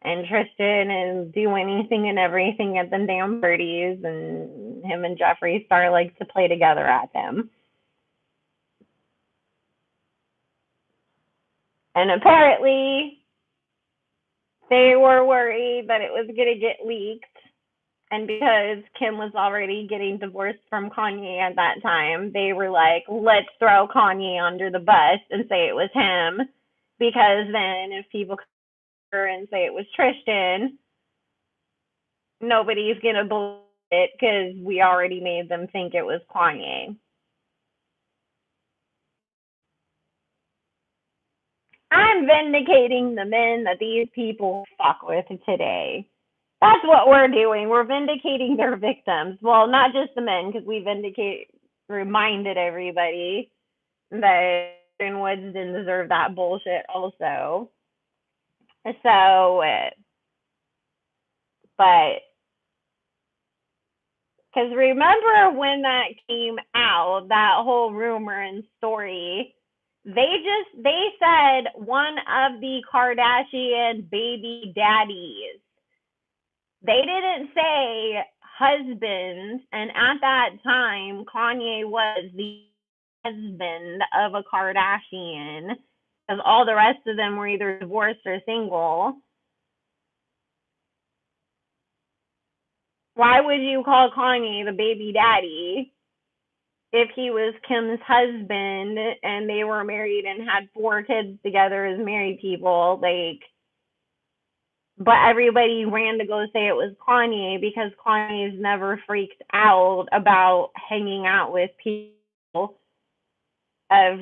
And Tristan is do anything and everything at the damn parties, and him and Jeffree Star like to play together at them. And apparently, they were worried that it was going to get leaked. And because Kim was already getting divorced from Kanye at that time, they were like, let's throw Kanye under the bus and say it was him. Because then if people come and say it was Tristan, nobody's going to believe it because we already made them think it was Kanye. I'm vindicating the men that these people fuck with today. That's what we're doing. We're vindicating their victims. Well, not just the men, because we reminded everybody that Woods didn't deserve that bullshit also. So, but, because remember when that came out, that whole rumor and story, they said one of the Kardashian baby daddies. They didn't say husband, and at that time, Kanye was the husband of a Kardashian because all the rest of them were either divorced or single. Why would you call Kanye the baby daddy if he was Kim's husband and they were married and had 4 kids together as married people? Like, but everybody ran to go say it was Kanye because Kanye's never freaked out about hanging out with people of,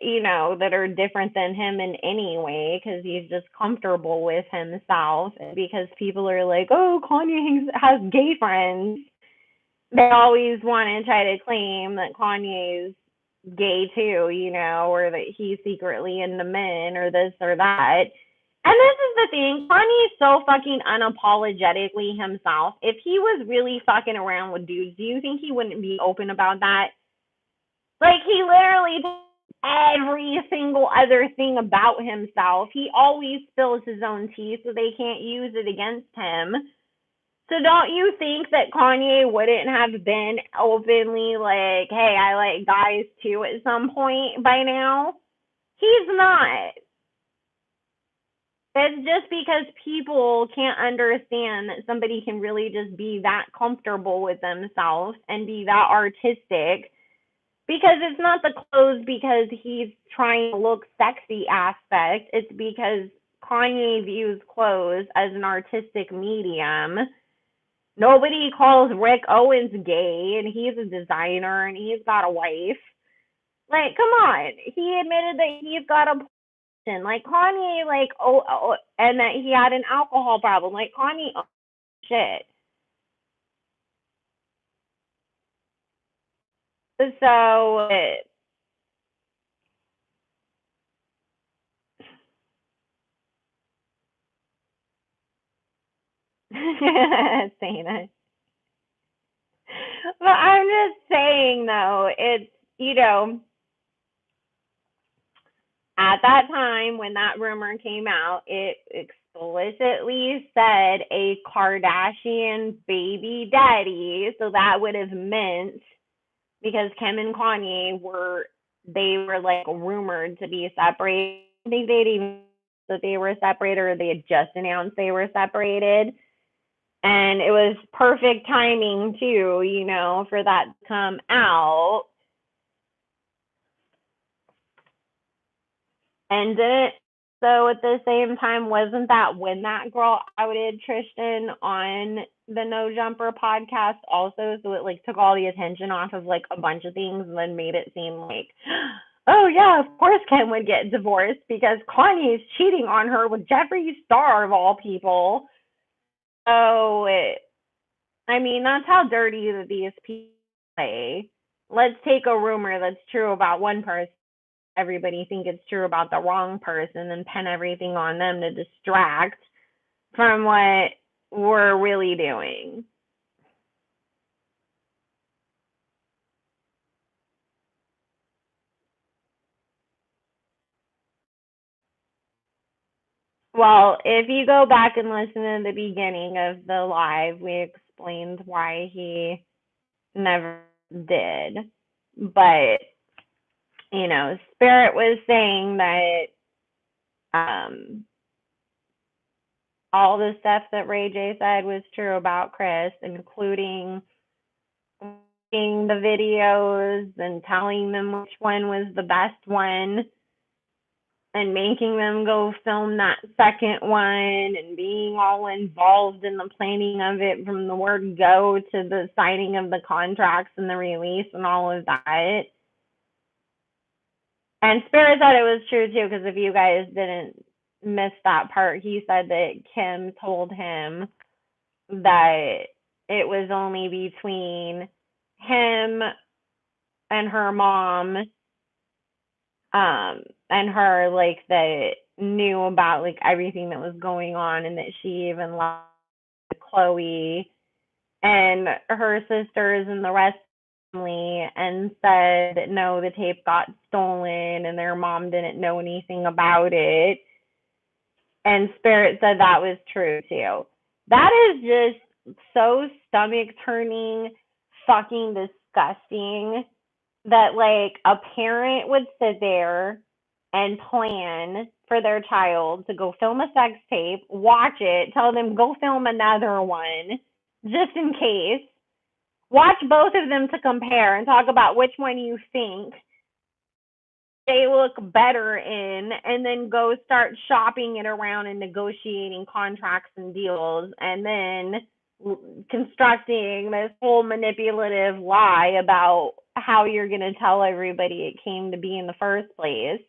you know, that are different than him in any way because he's just comfortable with himself. Because people are like, oh, Kanye has gay friends. they always want to try to claim that Kanye's gay too, or that he's secretly into men or this or that. And this is the thing, Kanye's so fucking unapologetically himself. If he was really fucking around with dudes, do you think he wouldn't be open about that? Like, he literally every single other thing about himself. He always spills his own tea so they can't use it against him. So don't you think that Kanye wouldn't have been openly like, hey, I like guys too at some point by now? He's not. It's just because people can't understand that somebody can really just be that comfortable with themselves and be that artistic, because it's not the clothes because he's trying to look sexy aspect. It's because Kanye views clothes as an artistic medium. Nobody calls Rick Owens gay, and he's a designer and he's got a wife. Like, come on. He admitted that he's got a person. Like, Kanye, like, and that he had an alcohol problem. Like, Kanye, shit. So, saying it. But I'm just saying, though, it's, at that time when that rumor came out, it explicitly said a Kardashian baby daddy. So that would have meant, because Kim and Kanye they were like rumored to be separated. I think they'd even that they were separated, or they had just announced they were separated. And it was perfect timing too, for that to come out. And didn't so at the same time, wasn't that when that girl outed Tristan on the No Jumper podcast also? So it like took all the attention off of like a bunch of things and then made it seem like, oh yeah, of course Kim would get divorced because Kanye's cheating on her with Jeffree Star of all people. So I mean, that's how dirty these people play. Let's take a rumor that's true about one person, everybody think it's true about the wrong person, and pin everything on them to distract from what we're really doing. Well, if you go back and listen to the beginning of the live, we explained why he never did. But, Spirit was saying that all the stuff that Ray J said was true about Chris, including the videos and telling them which one was the best one and making them go film that second one and being all involved in the planning of it from the word go to the signing of the contracts and the release and all of that. And Spirit said it was true too, because if you guys didn't miss that part, he said that Kim told him that it was only between him and her mom and her, like, that knew about like everything that was going on, and that she even lied to Chloe and her sisters and the rest of the family and said that no, the tape got stolen and their mom didn't know anything about it. And Spirit said that was true too. That is just so stomach turning, fucking disgusting, that like a parent would sit there and plan for their child to go film a sex tape, watch it, tell them go film another one just in case, watch both of them to compare and talk about which one you think they look better in, and then go start shopping it around and negotiating contracts and deals, and then constructing this whole manipulative lie about how you're going to tell everybody it came to be in the first place.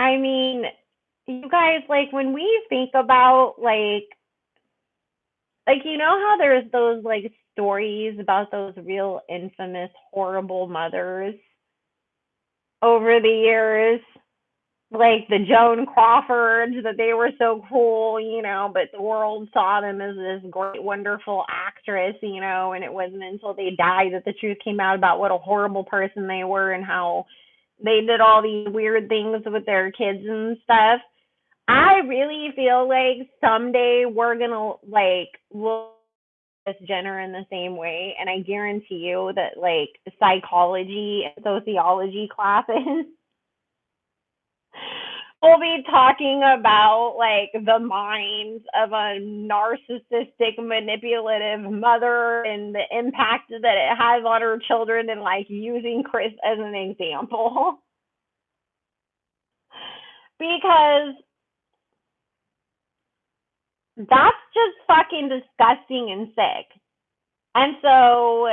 I mean, you guys, like, when we think about, you know how there's those, like, stories about those real infamous, horrible mothers over the years? Like the Joan Crawfords, that they were so cool, but the world saw them as this great, wonderful actress, and it wasn't until they died that the truth came out about what a horrible person they were and how they did all these weird things with their kids and stuff. I really feel like someday we're gonna look at this Jenner in the same way, and I guarantee you that psychology and sociology classes we'll be talking about the minds of a narcissistic, manipulative mother and the impact that it has on her children, and using Chris as an example. Because that's just fucking disgusting and sick. And so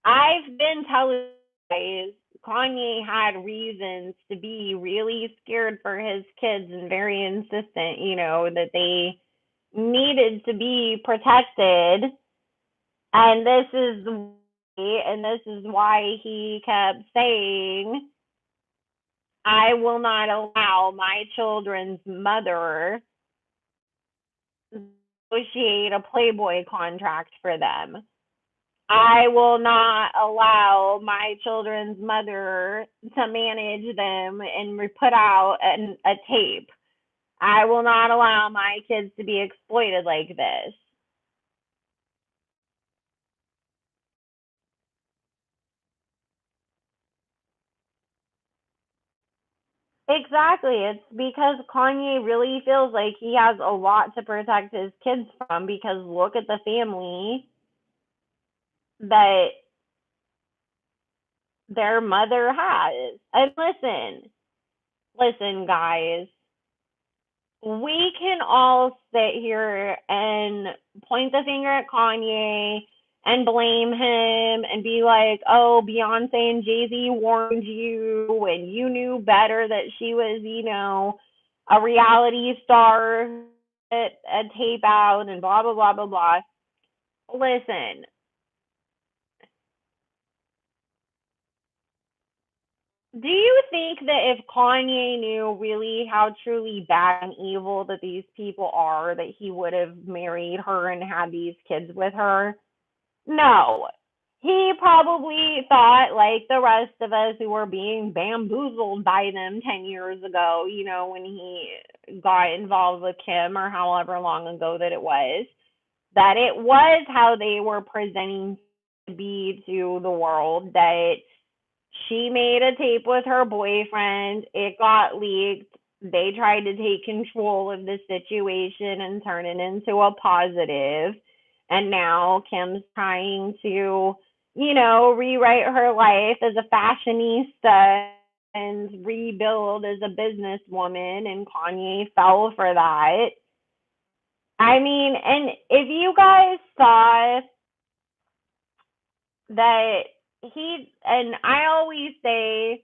I've been telling you guys Kanye had reasons to be really scared for his kids and very insistent, that they needed to be protected. And this is why he kept saying, I will not allow my children's mother to negotiate a Playboy contract for them. I will not allow my children's mother to manage them and put out a tape. I will not allow my kids to be exploited like this. Exactly. It's because Kanye really feels like he has a lot to protect his kids from, because look at the family that their mother has. And listen, guys, we can all sit here and point the finger at Kanye and blame him and be like, oh, Beyonce and Jay-Z warned you and you knew better that she was, a reality star at a tape out and blah, blah, blah, blah, blah. Listen, do you think that if Kanye knew really how truly bad and evil that these people are, that he would have married her and had these kids with her? No. He probably thought, like the rest of us who were being bamboozled by them 10 years ago, when he got involved with Kim, or however long ago that it was, that it was how they were presenting to be to the world, that she made a tape with her boyfriend, it got leaked, they tried to take control of the situation and turn it into a positive, and now Kim's trying to, rewrite her life as a fashionista and rebuild as a businesswoman, and Kanye fell for that. I mean, and if you guys saw that and I always say,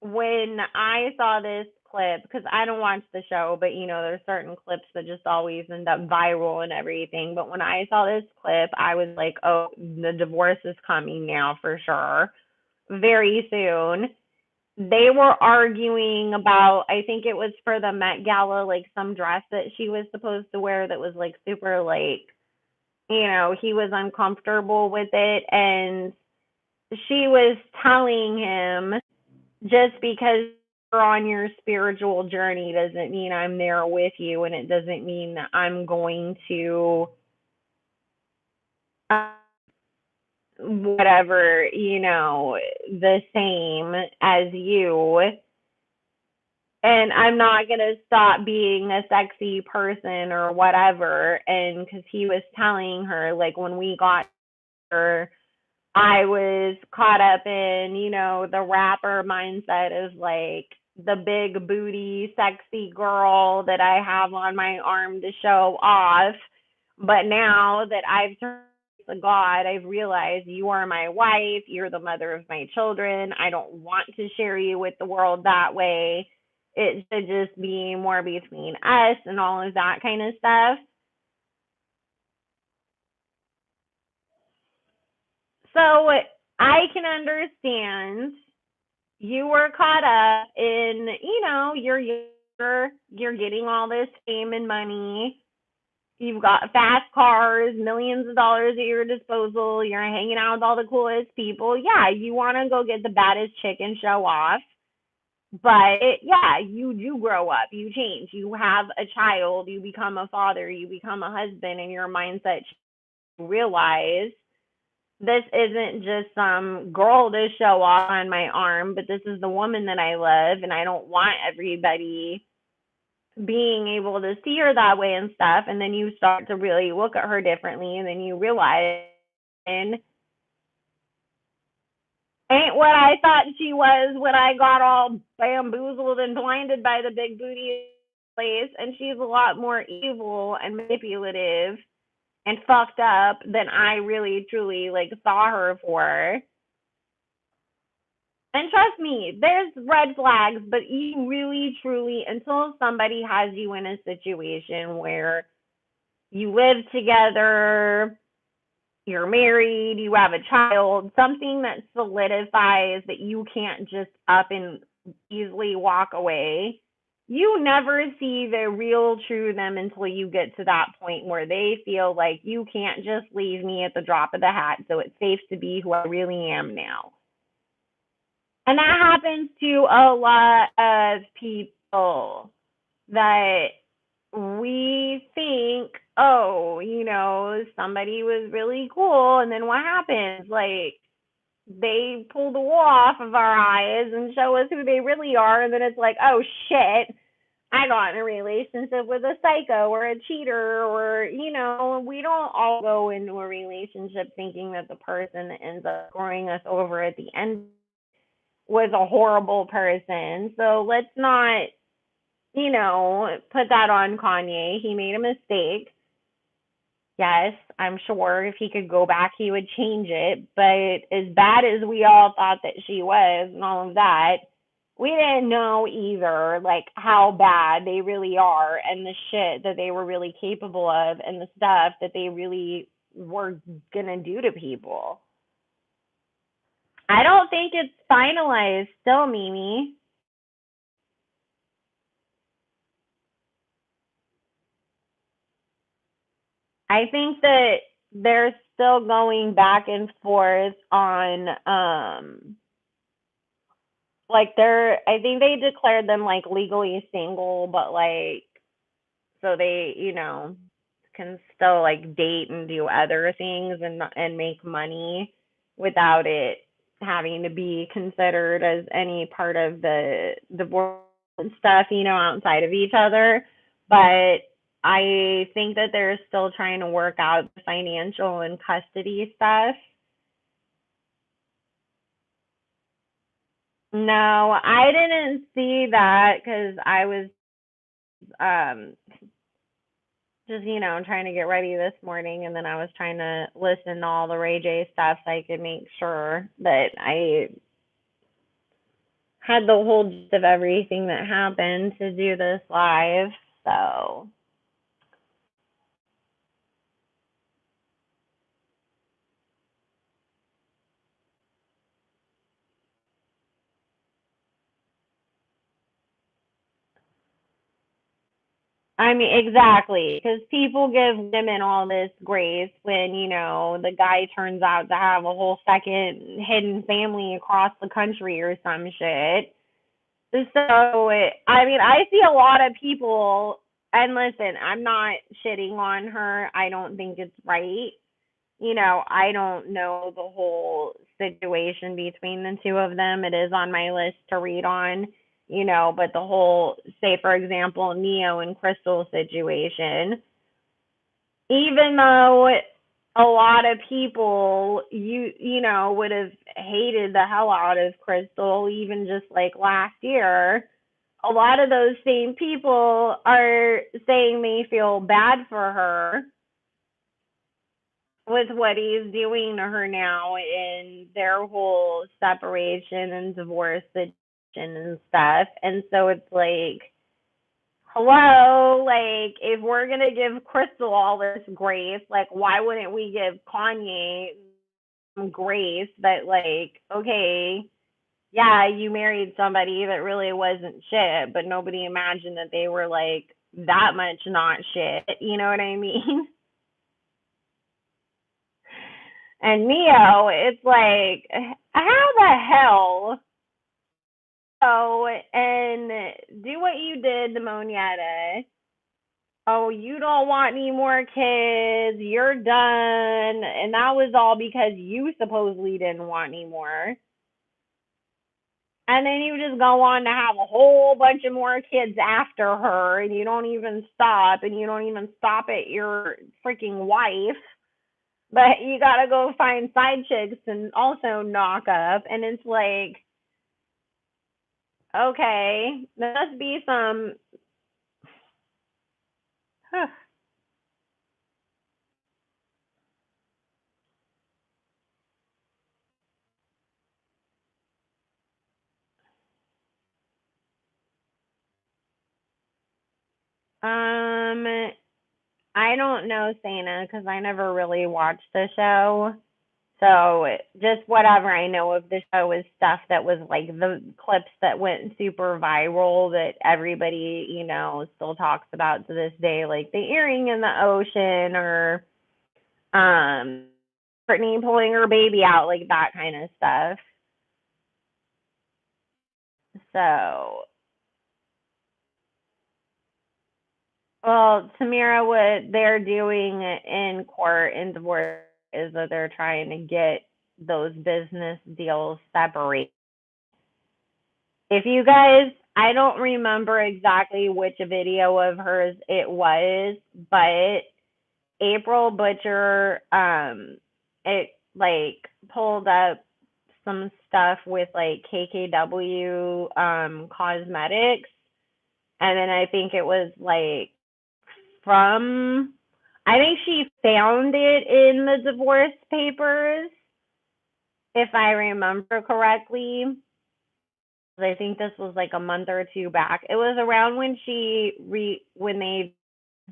when I saw this clip, because I don't watch the show, but there's certain clips that just always end up viral and everything. But when I saw this clip, I was like, oh, the divorce is coming now for sure, very soon. They were arguing about, I think it was for the Met Gala, some dress that she was supposed to wear that was super, he was uncomfortable with it. And she was telling him, just because you're on your spiritual journey doesn't mean I'm there with you, and it doesn't mean that I'm going to uh, whatever, the same as you. And I'm not going to stop being a sexy person or whatever. And because he was telling her, when we got her, I was caught up in, the rapper mindset of the big booty, sexy girl that I have on my arm to show off. But now that I've turned to God, I've realized you are my wife. You're the mother of my children. I don't want to share you with the world that way. it should just be more between us and all of that kind of stuff. So I can understand you were caught up in, you're getting all this fame and money. You've got fast cars, millions of dollars at your disposal. You're hanging out with all the coolest people. Yeah, you want to go get the baddest chick and show off. But yeah, you do grow up. You change. You have a child. You become a father. You become a husband, and your mindset realize this isn't just some girl to show off on my arm, but this is the woman that I love, and I don't want everybody being able to see her that way and stuff. And then you start to really look at her differently, and then you realize, and ain't what I thought she was when I got all bamboozled and blinded by the big booty place. And she's a lot more evil and manipulative and fucked up than I really truly like saw her for. And trust me, there's red flags, but you really truly, until somebody has you in a situation where you live together, you're married, you have a child, something that solidifies that you can't just up and easily walk away. You never see the real true them until you get to that point where they feel like you can't just leave me at the drop of the hat, so it's safe to be who I really am now. And that happens to a lot of people that we think, oh, somebody was really cool, and then what happens? Like, they pull the wool off of our eyes and show us who they really are, and then it's like, oh shit, I got in a relationship with a psycho or a cheater, or, we don't all go into a relationship thinking that the person that ends up screwing us over at the end was a horrible person. So let's not, put that on Kanye. He made a mistake. Yes, I'm sure if he could go back, he would change it. But as bad as we all thought that she was and all of that, we didn't know either, like, how bad they really are and the shit that they were really capable of and the stuff that they really were going to do to people. I don't think it's finalized still, Mimi. I think that they're still going back and forth on like I think they declared them like legally single, but like so they, can still like date and do other things and make money without it having to be considered as any part of the divorce and stuff, outside of each other. But I think that they're still trying to work out the financial and custody stuff. No, I didn't see that because I was um just trying to get ready this morning, and then I was trying to listen to all the Ray J stuff so I could make sure that I had the whole gist of everything that happened to do this live. So I mean, exactly, because people give women all this grace when, the guy turns out to have a whole second hidden family across the country or some shit. So, I mean, I see a lot of people, and listen, I'm not shitting on her. I don't think it's right. I don't know the whole situation between the two of them. It is on my list to read on, but the whole, say, for example, Neo and Crystal situation, even though a lot of people would have hated the hell out of Crystal even just like last year, a lot of those same people are saying they feel bad for her with what he's doing to her now in their whole separation and divorce situation. and stuff. And so it's like, hello, like if we're gonna give Crystal all this grace, like why wouldn't we give Kanye some grace that like, okay, yeah, you married somebody that really wasn't shit, but nobody imagined that they were like that much not shit. You know what I mean? And Neo, it's like, how the hell? Oh, and do what you did to Monietta. Oh, you don't want any more kids. You're done. And that was all because you supposedly didn't want any more. And then you just go on to have a whole bunch of more kids after her, and you don't even stop, and you don't even stop at your freaking wife. But you gotta go find side chicks and also knock up. And it's like, okay, there must be some. um, I don't know Sana because I never really watched the show. So just whatever I know of the show is stuff that was like the clips that went super viral that everybody, still talks about to this day, like the earring in the ocean or Brittany pulling her baby out, like that kind of stuff. So, well, Tamira, what they're doing in court in divorce is that they're trying to get those business deals separated. If you guys, I don't remember exactly which video of hers it was, but April Butcher, it like pulled up some stuff with like KKW cosmetics, and then I think it was like from, I think she found it in the divorce papers, if I remember correctly. I think this was like a month or two back. It was around when when they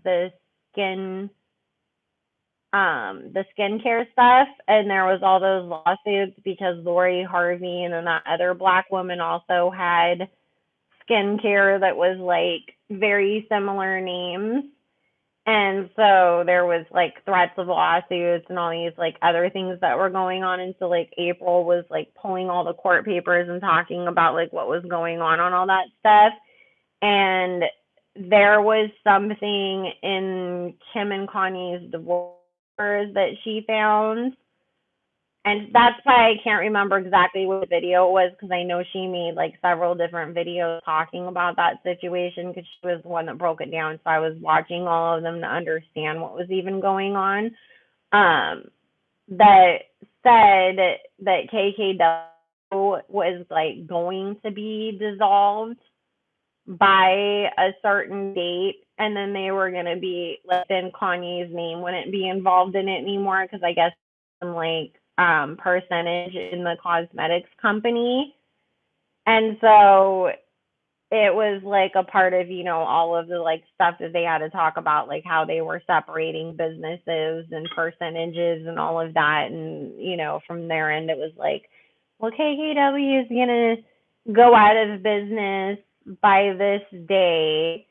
the skin the skincare stuff, and there was all those lawsuits because Lori Harvey and then that other black woman also had skincare that was like very similar names. And so there was like threats of lawsuits and all these like other things that were going on. And so like April was like pulling all the court papers and talking about like what was going on all that stuff. And there was something in Kim and Kanye's divorce that she found. And that's why I can't remember exactly what video it was, because I know she made like several different videos talking about that situation because she was the one that broke it down. So I was watching all of them to understand what was even going on. That said that KKW was like going to be dissolved by a certain date, and then they were going to be, like, then Kanye's name wouldn't be involved in it anymore because I guess some like percentage in the cosmetics company. And so it was like a part of, all of the like stuff that they had to talk about, like how they were separating businesses and percentages and all of that. And, from their end, it was like, well, KKW is going to go out of business by this day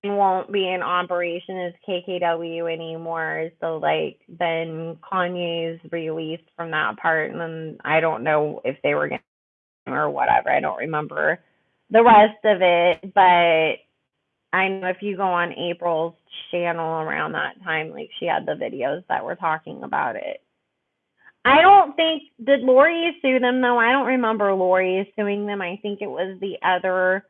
and won't be in operation as KKW anymore. So like then Kanye's released from that part, and then I don't know if they were going to or whatever. I don't remember the rest of it, but I know if you go on April's channel around that time, like she had the videos that were talking about it. I don't think, did Lori sue them though? I don't remember Lori suing them. I think it was the other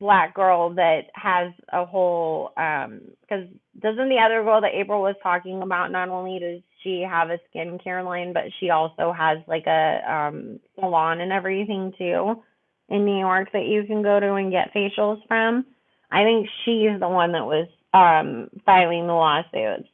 black girl that has a whole because doesn't the other girl that April was talking about, not only does she have a skincare line, but she also has like a salon and everything too in New York that you can go to and get facials from. I think she's the one that was filing the lawsuits.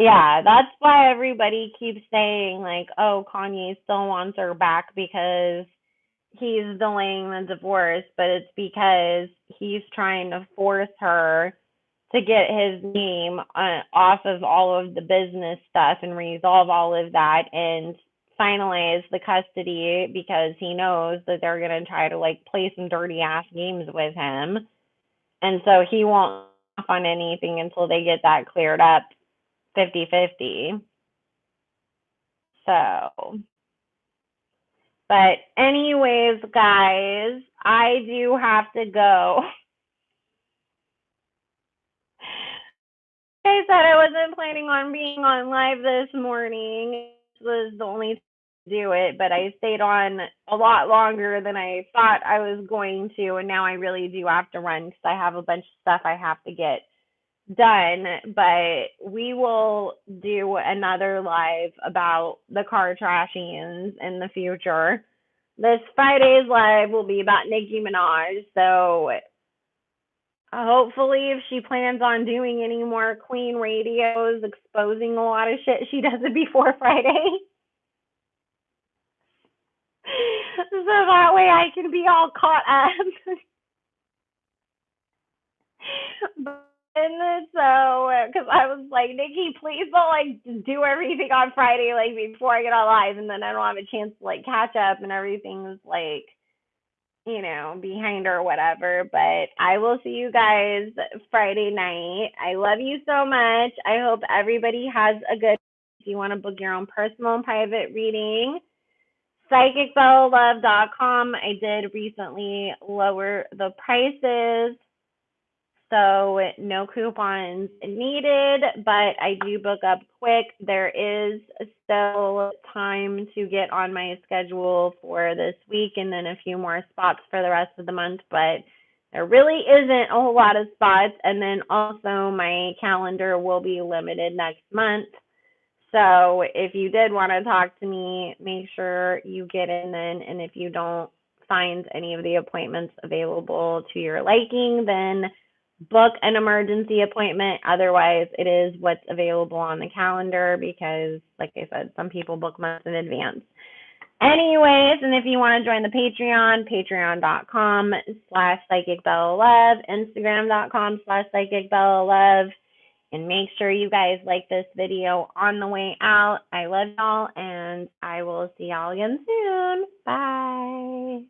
Yeah, that's why everybody keeps saying, like, oh, Kanye still wants her back because he's delaying the divorce, but it's because he's trying to force her to get his name off of all of the business stuff and resolve all of that and finalize the custody because he knows that they're going to try to like play some dirty ass games with him. And so he won't off on anything until they get that cleared up 50-50. So, but anyways, guys, I do have to go. I said I wasn't planning on being on live this morning. This was the only time to do it, but I stayed on a lot longer than I thought I was going to, and now I really do have to run because I have a bunch of stuff I have to get done. But we will do another live about the Kardashians in the future. This Friday's live will be about Nicki Minaj, so hopefully, if she plans on doing any more Queen radios, exposing a lot of shit, she does it before Friday. So that way I can be all caught up. And so, because I was like, Nikki, please don't like do everything on Friday, like before I get on live, and then I don't have a chance to like catch up, and everything's like, behind or whatever. But I will see you guys Friday night. I love you so much. I hope everybody has a good. If you want to book your own personal and private reading, psychicbellalove.com. I did recently lower the prices, so no coupons needed, but I do book up quick. There is still time to get on my schedule for this week and then a few more spots for the rest of the month, but there really isn't a whole lot of spots. And then also my calendar will be limited next month. So if you did want to talk to me, make sure you get in then. And if you don't find any of the appointments available to your liking, then book an emergency appointment. Otherwise, it is what's available on the calendar because, like I said, some people book months in advance. Anyways, and if you want to join the Patreon, patreon.com/psychicbellalove, instagram.com/psychicbellalove, and make sure you guys like this video on the way out. I love y'all, and I will see y'all again soon. Bye.